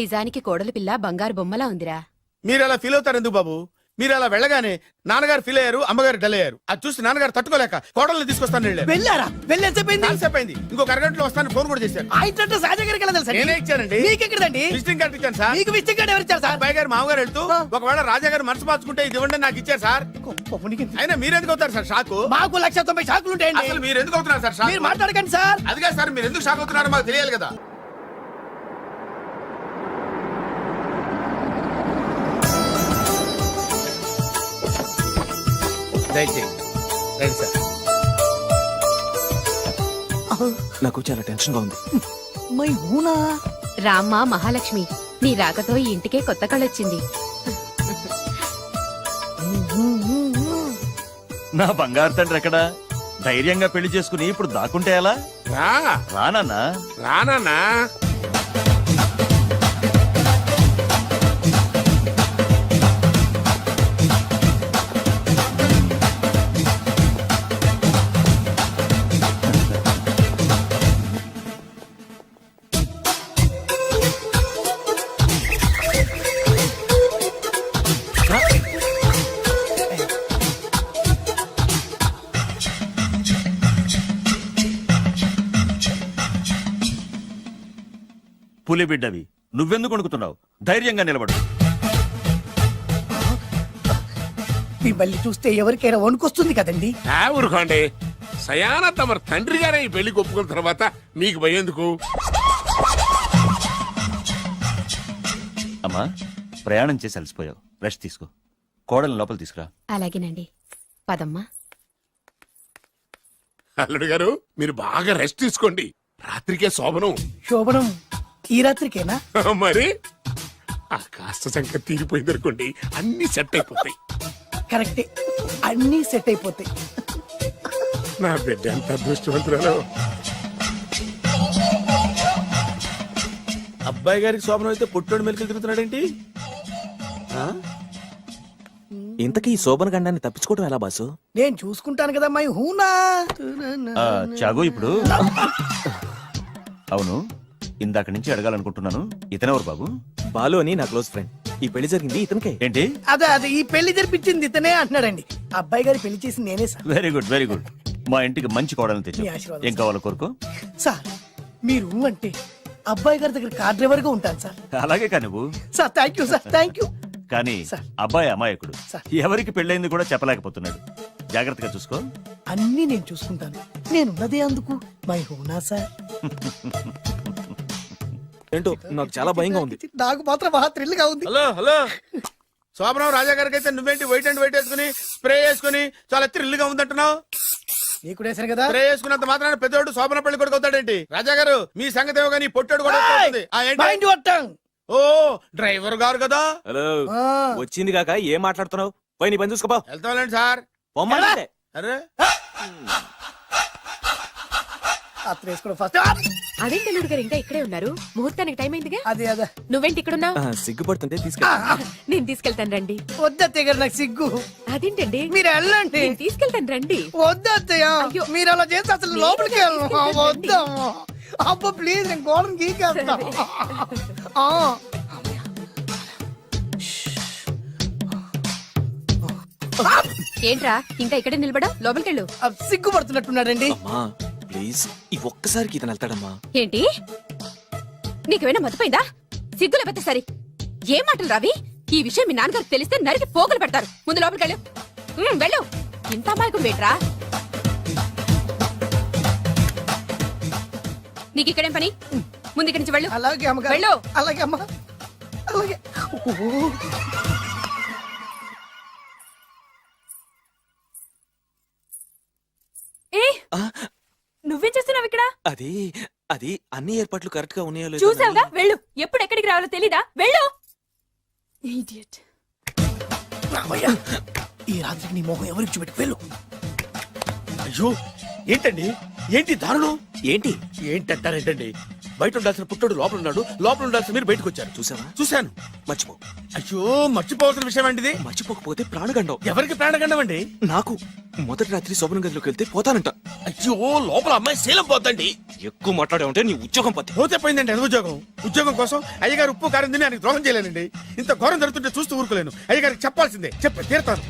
నిజానికి కోడలి పిల్ల బంగారు బొమ్మలా ఉందిరా. మీరు అలా ఫీల్ అవుతారు ఎందుకు బాబు? మీరు అలా వెళ్ళగానే నాన్నగారు ఫీల్ అయ్యారు, అమ్మగారు డల్ అయ్యారు. అది చూసి నాన్నగారు తట్టుకోలేక కోడల్ని తీసుకొస్తాను వెళ్ళారా? వెళ్ళేసేపోయింది. ఇంకొక అరగంటలో వస్తాను ఫోన్ కూడా చేశారు. నేనే ఇచ్చానండి. విజిటింగ్ కార్డు ఇచ్చాను సార్. మీకు విజిటింగ్ కార్డు ఎవరు ఇచ్చారు సార్? అబ్బాయి గారు మామగారు వెళ్తూ ఒకవేళ రాజా గారు మనసు మార్చుకుంటే ఇది ఇవ్వండి నాకు ఇచ్చారు సార్. అయినా మీరు ఎందుకు అవుతారు సార్ షాకు? మాకు 190 షాకులు ఉంటాయండి. అసలు మీరు ఎందుకు అవుతున్నారు సార్ షాక్? మీరు మాట్లాడకండి సార్. అదిగా సార్, మీరు ఎందుకు షాక్ అవుతున్నారో మాకు తెలియాలి కదా. నాకు చాలా టెన్షన్ గా ఉంది. మై హూనా. రామ్మ మహాలక్ష్మి, నీ రాకతో ఈ ఇంటికే కొత్త కళొచ్చింది. నా బంగారు తండ్రి ఎక్కడా? ధైర్యంగా పెళ్లి చేసుకుని ఇప్పుడు దాక్కుంటే ఎలా? రానన్నా. రానన్నా. పులి బిడ్డవి, నువ్వెందుకు వణుకుతున్నావు? ధైర్యంగా నిలబడు. మిమ్మల్ని చూస్తే ఎవరికైనా వణుకొస్తుంది కదండి. ఊరుకోండి. సయానా తమ తండ్రి గారే ఈ పెళ్లి ఒప్పుకున్న తర్వాత మీకు భయందుకు? అమ్మా, ప్రయాణం చేసి అలసిపోయావు, రెస్ట్ తీసుకో. కోడలు లోపల తీసుకురా. అలాగేనండి, పదమ్మా. అల్లుడు గారు, మీరు బాగా రెస్ట్ తీసుకోండి. రాత్రికే శోభనం. శోభనం ఈ రాత్రికేనా? మరి ఆ కాస్త సంఖ్య తీరిపోయింది అనుకోండి, అన్ని సెట్ అయిపోతాయి. కరెక్టే, అన్ని సెట్ అయిపోతాయి. నా బిడ్డ ఎంత అదృష్టవంతురాలో. అబ్బాయి గారికి శోభనం అయితే పుట్టోడు మెలికలు తిరుగుతున్నాడేంటి? ఇంతకీ ఈ శోభన గండాన్ని తప్పించుకోవడం ఎలా బాసు? నేను చూసుకుంటాను కదా మై హూనా. చాగు ఇప్పుడు అవును, ఇందాక నుంచి అడగాలనుకుంటున్నాను, ఇతనెవరు బాబు? బాలు అని నా క్లోజ్ ఫ్రెండ్. ఈ పెళ్లి జరిగింది ఇతనికే. ఏంటి? అదే ఈ పెళ్లి జరిపించింది ఇతనే అంటున్నాడండి. అబ్బాయి గారి పెళ్లి చేసింది నేనే sir. Very good very good. మా ఇంటికి మంచి కోడలు తెచ్చు. మీ ఆశీర్వాదం ఏం కావాలో కోరుకో. సార్ మీరు అంటే అబ్బాయి గారి దగ్గర కార్ డ్రైవర్ గా ఉంటాను సార్. అలాగే కా నువ్వు. Sir thank you sir, thank you. కానీ అబ్బాయి అమాయకుడు, ఎవరికి పెళ్ళైంది కూడా చెప్పలేకపోతున్నాడు. జాగ్రత్తగా చూసుకో. అన్నీ నేను చూసుకుంటాను, నేనున్నదే అందుకు మై హూనా సార్. ఏంటో నాకు చాలా భయంగా ఉంది. నాకు మాత్రం బాగా థ్రిల్ గా ఉంది. హలో హలో, శోభనం రాజా గారికి అయితే నువ్వేంటి వైట్ అండ్ వైట్ వేసుకుని స్ప్రే వేసుకుని చాలా థ్రిల్ గా ఉందంటున్నావు? నీకు వేసాను కదా. స్ప్రే వేసుకున్నంత మాత్రాన పెద్దోడు శోభన పెళ్లి కొడుకు అవుతాడేంటి? రాజా గారు మీ సంగతి ఏమో కానీ పొట్టోడు కూడా అవుతుంది. ఓ డ్రైవర్ గారు కదా. హలో, వచ్చింది కాక ఏం మాట్లాడుతున్నావు? పోయి నీ పని చూసుకోపో. వెళ్తాండి సార్. అరే అదేంటి అల్లుడు గారు ఇంకా ఇక్కడే ఉన్నారు? ముహూర్తానికి టైం అయిందిగా. అదే అదే నువ్వేంటి ఇక్కడున్నావు? సిగ్గుపడుతుంటే తీసుకెళ్ళి. నేను తీసుకెళ్తాను రండి. వద్దత్తయ్య గారు, నాకు సిగ్గు. అదేంటండి? మీరు వెళ్ళండి. నేను తీసుకెళ్తాను రండి. వద్దత్తయ్య, మీరు అలా చేస్తే అసలు లోపలికి వెళ్ళను. వద్దా అబ్బా ప్లీజ్, నేను గోడను గీకేస్తా. ఏంట్రా ఇంకా ఇక్కడే నిలబడా? లోపలికెళ్ళు. సిగ్గుపడుతున్నట్టున్నాడండి. ప్లీజ్ ఈ ఒక్కసారికి ఇతను వెళ్తాడమ్మా. ఏంటి నీకేమైనా మతిపోయిందా? సిగ్గు లేకపోతే సరి. ఏ మాటలు రావి? ఈ విషయం మీ నాన్నగారికి తెలిస్తే నరికి పోగులు పెడతారు. ముందు లోపలికెళ్ళు. వెళ్ళు. ఇంత అమాయకుడు వేట్రా? నీకు ఇక్కడేం పని? ముందు ఇక్కడి నుంచి వెళ్ళు. అలాగే అమ్మగారు. వెళ్ళు. అలాగే అమ్మా, అలాగే. నువ్వేం చేస్తున్నావు ఇక్కడ? అది అది అన్ని ఏర్పాట్లు కరెక్ట్ గా ఉన్నాయో లేదో చూసావుగా, వెళ్ళు. ఎప్పుడు ఎక్కడికి రావాలో తెలీదా? వెళ్ళు. Idiot. ఈ రాత్రికి నీ మొహం ఎవరికి చూపెట్టి వెళ్ళు. అయ్యో ఏంటండి, ఏంటి దారుణం? ఏంటి ఏంటంటారేంటండి? బయట ఉండాల్సిన పుట్టోడు లోపల ఉన్నాడు, లోపల ఉండాల్సిన మీరు బయటకు వచ్చారు. చూసావా? చూశాను. మర్చిపో. అయ్యో మర్చిపోవాల్సిన విషయం అండి ఇది. మర్చిపోకపోతే ప్రాణగండం. ఎవరికి ప్రాణగండం అండి? నాకు. మొదటి రాత్రి శోభన గదిలోకి వెళ్తే పోతానంట. అయ్యో లోపల అమ్మాయి శీలం పోతండి. ఎక్కువ మాట్లాడే ఉంటే నీ ఉద్యోగం పోతే. పోతే పోయిందండి. అది ఉద్యోగం. ఉద్యోగం కోసం అయ్యగారు ఉప్పు కారం తిని ఆయనకు ద్రోహం చేయలేనండి. ఇంత ఘోరం జరుగుతుంటే చూస్తూ ఊరుకోలేను. అయ్యగారికి చెప్పాల్సిందే, చెప్పి తీరుతాను.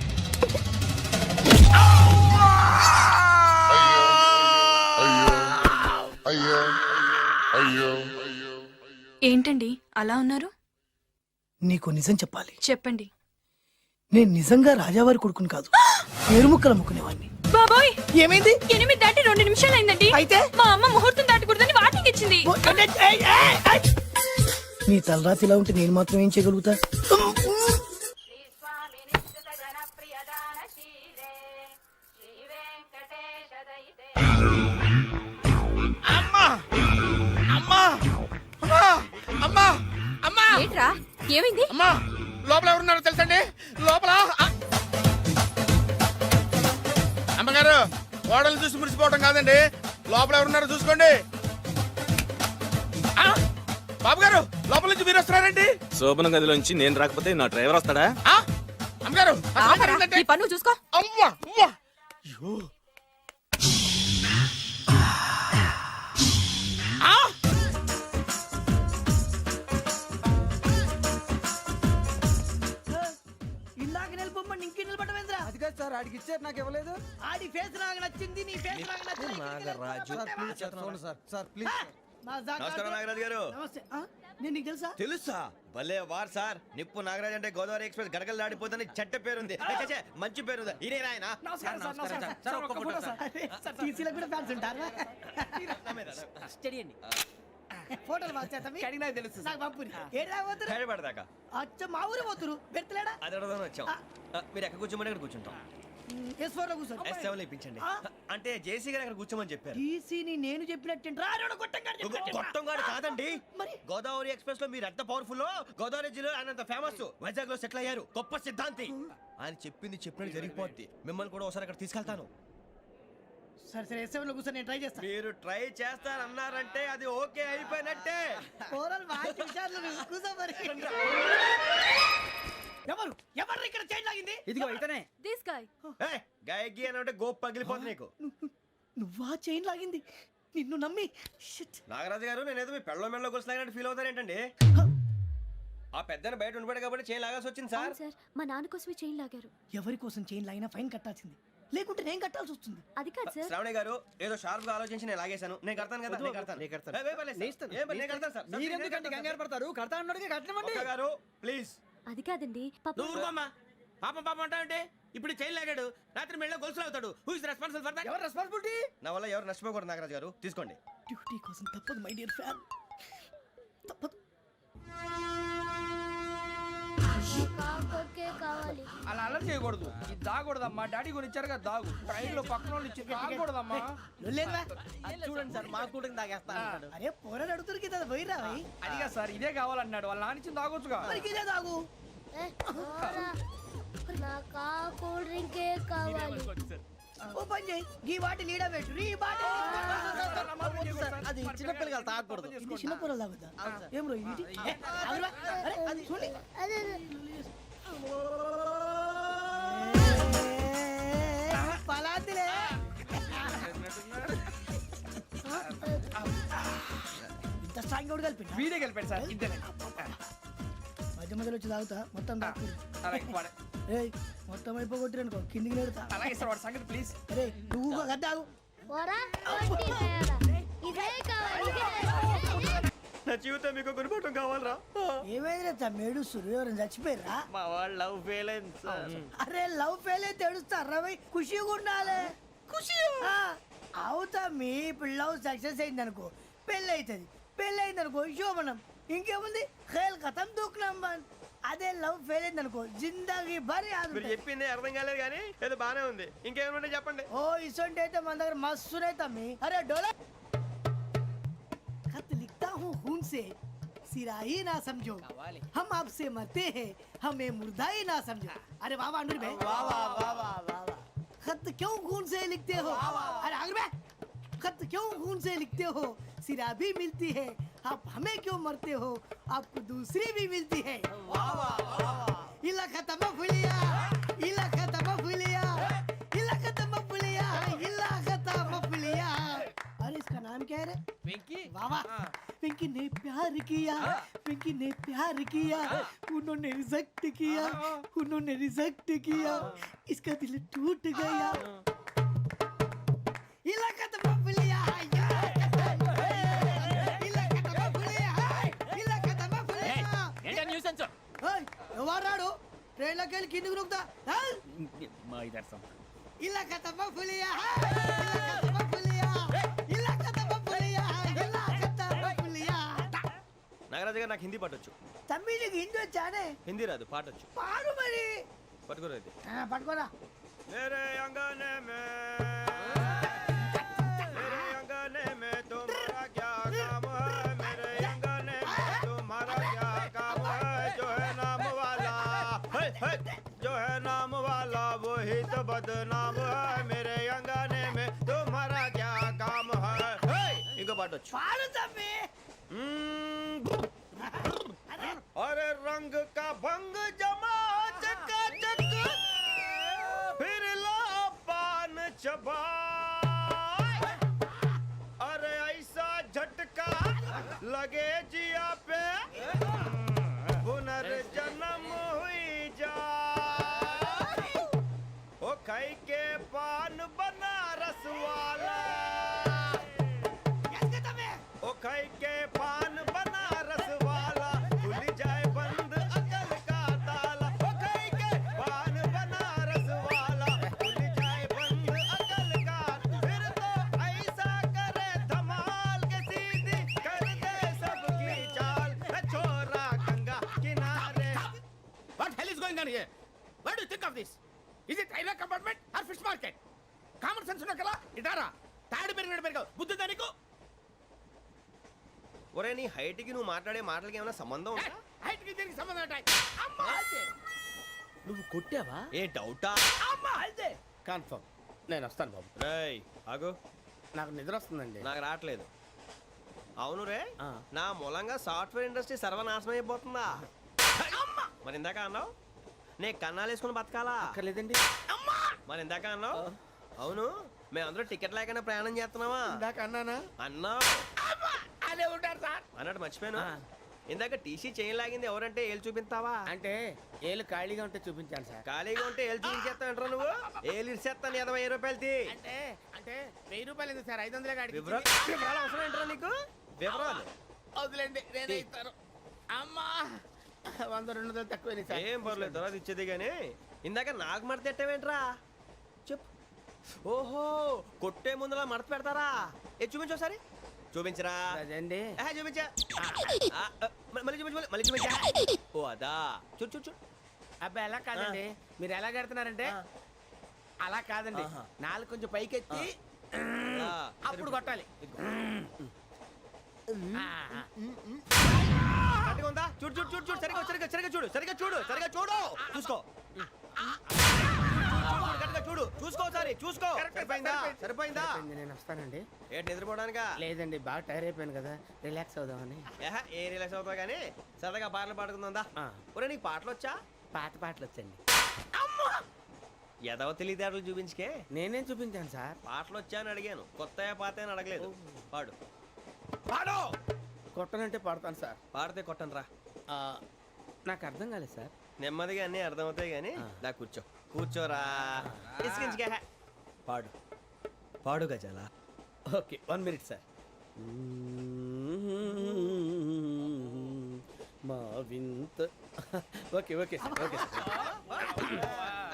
ఏంటండి అలా ఉన్నారు? నీకు నిజం చెప్పాలి. చెప్పండి. నేను నిజంగా రాజావారి కొడుకుని కాదు, పేరుముక్కలు అమ్ముకునేవాడిని. బాబోయ్, ఏమైంది? 8 దాటి 2 నిమిషాలు అయిందండి. అయితే మా అమ్మ ముహూర్తం దాటకూడదని వార్నింగ్ ఇచ్చింది. నీ తలరాతి ఇలా ఉంటే నేను మాత్రం ఏం చేయగలుగుతా? ఏంట్రా, ఏమైంది? అమ్మా లోపల ఎవరున్నారో తెలుసండి? లోపల అమ్మగారు, ఓడలు చూసి మురిసిపోవటం కాదండి, లోపల ఎవరున్నారో చూసుకోండి. బాబు గారు, లోపల నుంచి మీరు వస్తున్నారండి? శోభన గదిలోంచి నేను రాకపోతే నా డ్రైవర్ వస్తాడా? అమ్మగారు ఈ పన్ను చూసుకో. అమ్మా అయ్యో ఇందాక నిలబొమ్మని ఇంకే నిలబడమేంద్రా? అది కాదు సార్, ఆడికి ఇచ్చారు, నాకు ఇవ్వలేదు. ఆడి ఫేస్ నాకు నచ్చింది, నీ ఫేస్ నాకు నచ్చింది. Sir please. నమస్కారం నాగరాజు గారు. నమస్తే. నేను నీకు తెలుసా? తెలుసా? భలే వార్ సార్. నిప్పు నాగరాజ్ అంటే గోదావరి ఎక్స్ప్రెస్ గడగలు దాడిపోతుంది చెట్ట పేరుంది. మంచి పేరుంది. ఇదే ఆయన. నమస్కారం సార్. నమస్కారం సార్. ఒక్క ఫోటో సార్. సార్ టీసీలో కూడా ఫ్యాన్స్ ఉంటారా? స్టడీ అండి. ఫోటోలు బాగా చేస్తాం. కడిగినా తెలుసు. నాకు పంపుని. ఏడా పోతురు? హైదరాబాద్ అచ్చ మా ఊరు పోతురు. బెర్తలేడా? అది అడగదామని వచ్చాం. మీరు ఎక్కడ కూర్చోమని అక్కడ కూర్చుంటాం. S4 లో కూర్చో. S7 లో ఇప్పించండి. అంటే జేసీ గారు అక్కడ కూర్చోమని చెప్పారు. టీసీని నేను చెప్పినట్టు గొట్టంగాడు కాదండి. గోదావరి ఎక్స్ప్రెస్ లో మీరు ఎంత పవర్ఫుల్, గోదావరి జిల్లా ఆయన ఫేమస్. వైజాగ్ లో సెటిల్ అయ్యారు, గొప్ప సిద్ధాంతి. ఆయన చెప్పింది చెప్పినట్టు జరిగిపోద్ది. మిమ్మల్ని కూడా ఒకసారి అక్కడ తీసుకెళ్తాను. సరే సరే ఎస్7 లో కూర్చొని నేను ట్రై చేస్తాను. మీరు ట్రై చేస్తారన్నారంటే అది ఓకే అయిపోయినట్టే. ఓవరాల్ వాటి విషయాలు నువ్వు కూర్చో మరి. ఎవరు ఎవరు ఇక్కడ చైన్ లాగింది? ఇదిగో ఇతనే. This guy. గాయకి అని అంటే గోప్ పగిలిపోతుంది నీకు. నువ్వా చైన్ లాగింది? నిన్ను నమ్మి షిట్. నాగరాజు గారు నేనేదో మీ పెళ్ళ మెళ్ళ గురిసిలాగినట్టు ఫీల్ అవుతారేంటండి? ఆ పెద్దని బయట ఉండిపోయాడు కాబట్టి చైన్ లాగాల్సి వచ్చింది సార్. సార్ మా నాన్న కోసమే చైన్ లాగారు. ఎవరి కోసం చైన్ లాగినా ఫైన్ కట్టాల్సింది, లేకుంటే నేను కట్టాల్సి వస్తుంది. అది కాదు సార్. శ్రావణి గారు ఏదో షార్ప్ గా ఆలోచించి నేను లాగేశాను. నేను కడతాను కదా, నేను కడతాను. ఏ, పర్లేదు సార్. నేను కడతాను సార్. మీరెందుకంటే కంగారు పడతారు? కడతా అన్నాడుగా కట్టమండి. ఒక్క గారు ప్లీజ్. అది కాదండి పాప. నువ్వు ఊరుకోమ్మా. పాపం పాపం అంటావంటే ఇప్పుడు చైన్ లాగాడు, రాత్రి మెళ్ళ గొలుసులు అవుతాడు. Who is responsible for that? ఎవరు రెస్పాన్సిబిలిటీ? నా వల్ల ఎవరు నష్టపోకూడదు నాగరాజు గారు, తీసుకోండి. డ్యూటీ కోసం తప్పదు మై డియర్ ఫ్యాన్, తప్పదు. అలా అలర్ట్ చేయకూడదు. ఇది దాగకూడదమ్మా. డాడీ కొని ఇచ్చారు కదా దాగు. ట్రైన్ లో పక్కన వాళ్ళు ఇచ్చి దాగకూడదమ్మా. చూడండి సార్, మా కూడా తాగేస్తా. అరే పోరాడు అడుగుతారు కదా, పోయిరా అదిగా సార్, ఇదే కావాలన్నాడు. వాళ్ళ నాన్న ఇచ్చింది తాగొచ్చుగా. ఇదే తాగు. కూల్ డ్రింకే కావాలి. ఓ పని చేయి, ఈ బాటి లీడ పెట్టు. ఈ బాటి అది చిన్నపిల్లలు తాగకూడదు. ఇది చిన్న పొరలు తాగుతా. ఏం రో ఇది? అరే అది చూడండి. పలాతిలే. ఇంత స్ట్రాంగ్ కూడా కలిపి వీడే గెలిపాడు సార్. ఇంతేనే. మధ్య మధ్యలో వచ్చి తాగుతా, మొత్తం తాగు. అలాగే వాడు. ఏయ్ మొత్తం అయిపోగొట్టిరనుకో కిందికి నేడుతా. అలాగే సార్, వాడు సంగతి ప్లీజ్. అరే నువ్వు గద్దాగు. నా జీవితం మీకు గురిపటం కావాలరా? ఏమైంది మేడుస్తురు? ఎవరైనా చచ్చిపోయారా? మా వాళ్ళు లవ్ ఫెయిల్ అయింది సార్. అరే లవ్ ఫెయిల్ అయితే ఏడుస్తారా? ఖుషిగా ఉండాలి. ఖుషి అవుతా. మీ ఇప్పుడు లవ్ సక్సెస్ అయింది అనుకో, పెళ్ళి అవుతుంది. పెళ్ళి అయింది అనుకో శోభనం. ఇంకేముంది, ఖేల్ కథం దూకునాం బంద్. అదే లవ్ ఫెయిల్ అయింది అనుకో జిందాగీ భారీ. మీరు చెప్పింది అర్థం కాలేదు కానీ ఏదో బానే ఉంది. ఇంకేమైనా చెప్పండి. ఓ ఇసొంటి అయితే మన దగ్గర మస్తునే తమ్మి. అరే డోలా खत लिखता हूँ खून से, सिरा ही ना समझो, हम आपसे मरते हैं, हमें मुर्दा ही ना समझो. अरे वाह वाह अनुर भाई, वाह वाह वाह वाह वाह. खत क्यों खून से लिखते हो? अरे अनुर भाई, खत क्यों खून से लिखते हो? सिरा भी मिलती है, आप हमें क्यों मरते हो? आपको दूसरी भी मिलती है. वाह वाह वाह. इला खत्म फुलिया, इला खत्म फुलिया, इला खत्म फुलिया, इला खत्म फुलिया. अरे इसका नाम क्या है रे? వెంకీ. वाह वाह. पिंकी ने प्यार किया, पिंकी ने प्यार किया, उन्होंने रिजेक्ट किया, उन्होंने रिजेक्ट किया, इसका दिल टूट गया. इलाका तो बबलिया, इलाका तो बबलिया, इलाका तो बबलिया. ఏంటా న్యూసెన్స్? ओए ఎవరాడు ట్రైన్ లోకి వెళ్ళి కిందికి నొక్కుతా. మా ఇదర్సం. इलाका तो बबलिया, इलाका तो बबलिया, इलाका तो बबलिया, इलाका तो बबलिया. నాగరాజు గారు నాకు హిందీ పాటొచ్చు. తమ్మి నీకు హిందీ వచ్చానే? హిందీ రాదు, పాటొచ్చు. పాడు మరి. పట్టుకోరు అయితే. పట్టుకోరా. मेरे अंगने में तुम्हारा क्या काम है? मेरे अंगने में तुम्हारा क्या काम है? जो है नाम वाला, जो है नाम वाला वही तो बदनाम है. मेरे अंगने में तुम्हारा क्या काम है? इनको पाटो पाड़ो तम्मी. अरे रंग का भंग जमा चकाचक, फिर ला पान चबा. अरे ऐसा झटका लगे जिया पे, पुनर्जन्म हुई जा. ओ खाई के पान बनारस वाला, ओ खाई के पान बनारस वाला, खुल जाए बंद अकल का ताला. ओ खाई के पान बनारस वाला, खुल जाए बंद अकल का. फिर तो ऐसा करे धमाल के सीधी कर दे सबकी चाल. छोरा गंगा किनारे. What hell is going on here? What do you think of this? Is it railway compartment or fish market? Common sense ఉన్న కదా ఇటారా. తాడు పెరిగావు బుద్ధి దానికి. ఒరే నీ హైట్ కి నువ్వు మాట్లాడే మాటలకి ఏమైనా సంబంధం ఉందా? హైట్ కి దీనికి సంబంధం ఉంటాయి. అమ్మా నువ్వు కొట్టావా? ఏ డౌటా? అమ్మా అయితే కన్ఫర్మ్. నేను వస్తాను బాబు. రేయ్ ఆగు, నాకు నిద్ర వస్తుందండి. నాకు రావట్లేదు. అవును రే, నా మూలంగా సాఫ్ట్వేర్ ఇండస్ట్రీ సర్వనాశనం అయిపోతుందా? మరి ఇందాక అన్నావు నే కన్నాలు వేసుకుని బతకాలా? అక్కర్లేదండి. మరి ఇందాక అన్నావు అవును మేమందరూ టికెట్ లేకుండా ప్రయాణం చేస్తున్నావా? ఇందాక అన్నానా? అన్నావు. అదే ఉంటారు సార్. అన్నట్టు మర్చిపోయాను, ఇందాక టీసీ చేయి లాగింది ఎవరంటే ఏళ్ళు చూపిస్తావా? అంటే ఏళ్ళు ఖాళీగా ఉంటే చూపించాను సార్. ఖాళీగా ఉంటే ఏళ్ళు చూపించేస్తానంటారా నువ్వు? ఏళ్ళు ఇచ్చేస్తాను 20 రూపాయలు తీ. అంటే అంటే 1000 రూపాయలు ఎందుకు సార్? 500 కాడికి వివరాలు అవసరం ఏంటరా నీకు? వివరాలు వదిలేండి, నేనే ఇస్తాను. అమ్మా 100 200 తక్కువ సార్. ఏం పర్లేదు, తర్వాత ఇచ్చేది కానీ ఇందాక నాకు మడత పెట్టావేంట్రా? చెప్పు. ఓహో, కొట్టే ముందులా మడత పెడతారా? ఏ చూపించు ఒకసారి. చూపించరా? అదండి. చూపించా. మళ్ళీ చూపించు, మళ్ళీ చూపించా. ఓ అదా, చూడు చూడు చూడు. అబ్బాయి ఎలా కాదండి, మీరు ఎలా కడుతున్నారంటే అలా కాదండి, నాలుగు కొంచెం పైకెత్తి అప్పుడు కొట్టాలి. కరెక్ట్గా ఉందా? చూడు చూడు చూడు చూడు, సరిగా సరిగా సరిగా చూడు, సరిగా చూడు, సరిగా చూడు, చూసుకో. కరెక్ట్గా చూడు, చూసుకో సారి, చూసుకో. సరిపోయిందా? సరిపోయిందా? నేను వస్తానండి. ఏంటి నిద్రపోవడానికా? లేదండి, బాగా టైర్ అయిపోయాను కదా, రిలాక్స్ అవుదామని. ఏ రిలాక్స్ అవుతావు కానీ సరదాగా పాటలు పాడుకుందా? ఒరే నీకు పాటలు వచ్చా? పాత పాటలు వచ్చండి. ఎదవ తెలివితేటలు చూపించుకే. నేనేం చూపించాను సార్? పాటలు వచ్చా అని అడిగాను, కొత్త పాత అని అడగలేదు. పాడు పాడు. కొట్టనంటే పాడతాను సార్. పాడితే కొట్టను రా. నాకు అర్థం కాలేదు సార్. నెమ్మదిగా అన్నీ అర్థమవుతాయి కానీ దా కూర్చో. కూర్చోరా. ఇసుకించుకే. పాడు పాడు గజాల. Okay, 1 minute sir. మా వింత. Okay okay sir, okay sir.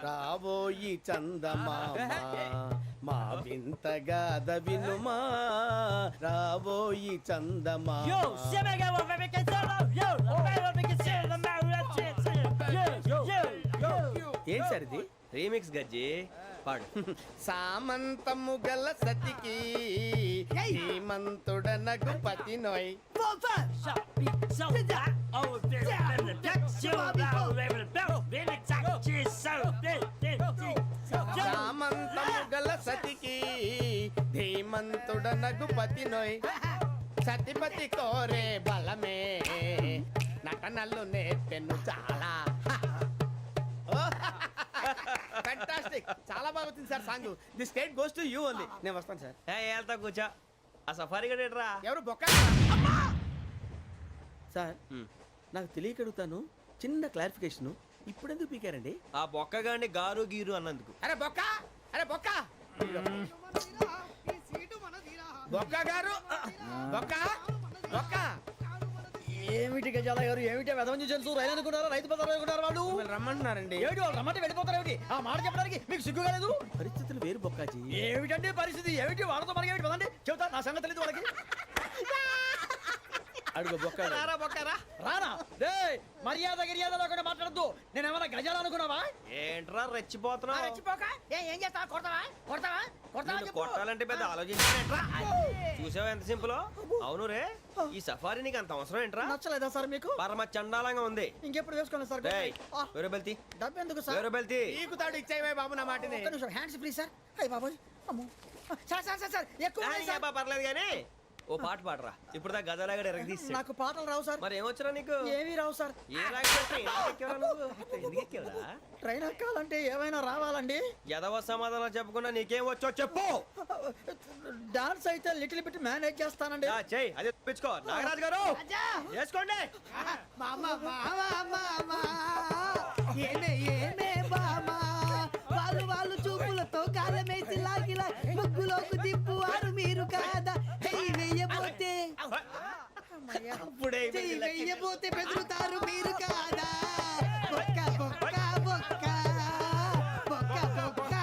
రాబోయి చందమామ మా వింతగా వినుమా, రాబోయి చందమామ. ఏం సార్ ఇది? రీమిక్స్ గజ్జి. పాడు. సామంతము గల సతికి హేమంతుడనగు పతి నోయ్. సామంతము గల సతికి ధీమంతుడనగు పతి నోయ్. సతిపతి కోరే బలమే నటనలు నేర్పెను చాలా. ఫ్యాంటాస్టిక్, చాలా బాగా వచ్చింది sir song. The state goes to you only. నేను వస్తాను సార్. వెళ్తా కూర్చో. ఆ సఫారీ గడేట్రా? ఎవరు బొక్క సార్? నాకు తెలియక అడుగుతాను, చిన్న క్లారిఫికేషన్. ఇప్పుడు ఎందుకు పీకారండి? ఆ బొక్కగాండి గారు గీరు అన్నందుకు. అరే బొక్క, అరే బొక్క, బొక్క గారు, బొక్క బొక్క. ఏమిటి గజాల గారు, ఏమిటి వెదవని జంతువు రైలు అనుకున్నారా? రైతు బజార్ అనుకున్నారు వాళ్ళు. రమ్మంటున్నారండి. ఏమిటి వాళ్ళు రమ్మంటే వెళ్ళిపోతారు? ఏమిటి ఆ మాట చెప్పడానికి మీకు సిగ్గు కాలేదు? పరిస్థితులు వేరు బొక్కాజీ. ఏమిటండి పరిస్థితి? ఏమిటి వాళ్ళతో మనకి ఏమిటి? పదండి చెబుతా, నా సంగతి తెలియదు వాళ్ళకి. అడుగు బొక్క. రారా బొక్కరా. రానా? రే మర్యాద గిర్యాద లేకుండా మాట్లాడద్దు. నేనేమన్నా గజాలు అనుకున్నావా? ఏంట్రా రెచ్చిపోతున్నావు? రెచ్చిపోక ఏం చేస్తావా? కొడతావా? కొడతావా? కొడతావా? నిన్ను కొట్టాలంటే పెద్ద ఆలోచించానేట్రా. చూసావా ఎంత సింపుల్? అవును రే, ఈ సఫారీ నీకు అంత అవసరం ఏంట్రా? నచ్చలేదా సార్ మీకు? పరమ చండాలంగా ఉంది. ఇంకెప్పుడు వేసుకోండి సార్. వేరే బెల్తి. డబ్బు ఎందుకు సార్? వేరే బెల్తి. నీకు తాడు ఇచ్చేవే బాబు నా మాటని. Hands please sir. అయ్యి బాబోయ్, అమ్మో. సార్ సార్ సార్ సార్ ఎక్కువ ఉన్నాయి సార్. పర్లేదు కానీ ఓ పాట పాడరా. ఇప్పుడు దా గదలాగడ ఎరగదీసి. నాకు పాటలు రావు సార్. మరి ఏమొచ్చరా నీకు? ఏమీ రావు సార్. ఏ రాకెక్కావరా? ట్రైన్ ఎక్కాలంటే ఏమైనా రావాలండి. ఎదవ సమాధానం చెప్పకుండా నీకేం వచ్చో చెప్పు. డాన్స్ అయితే లిటిల్ బిట్ మేనేజ్ చేస్తానండి. చెయ్యి, అదే తెప్పించుకో. నాగరాజు గారు వేసుకోండి. ఏమే ఏమే బామా, వాళ్ళు వాళ్ళు చూపులతో కాలమేసి లాగిలా ముగ్గులోకి తిప్పువారు మీరు కాదా? చెయ్యి వెయ్యబోతే చెయ్యి వెయ్యబోతే బెదురుతారు మీరు కాదా? బొక్క బొక్క బొక్క బొక్క బొక్క బొక్క.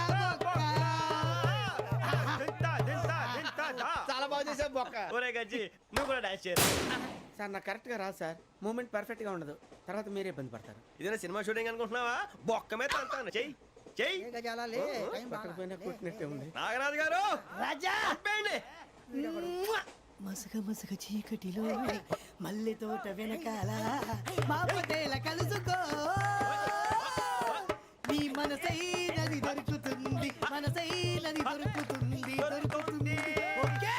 చాలా బాగా చేసావు బొక్క. ఒరే గజ్జి, నువ్వు కూడా డాన్స్ చేయరు. సార్ నాకు కరెక్ట్ గా రాదు సార్. మూమెంట్ పర్ఫెక్ట్ గా ఉండదు, తర్వాత మీరే ఇబ్బంది పడతారు. ఇదేనా సినిమా షూటింగ్ అనుకుంటున్నావా? బొక్క మీద అంటాను. చెయ్యి చెయ్యి. కొట్టినట్టే ఉంది. నాగరాజు గారు రాజా చెప్పండి. మసగ మసగ చీకటిలో మల్లె తోట వెనకాల మా పటేల కలుసుకో, నీ మనసైనది దొరుకుతుంది. దొరుకుతుంది మనసైనది దొరుకుతుంది దొరుకుతుంది ఓకే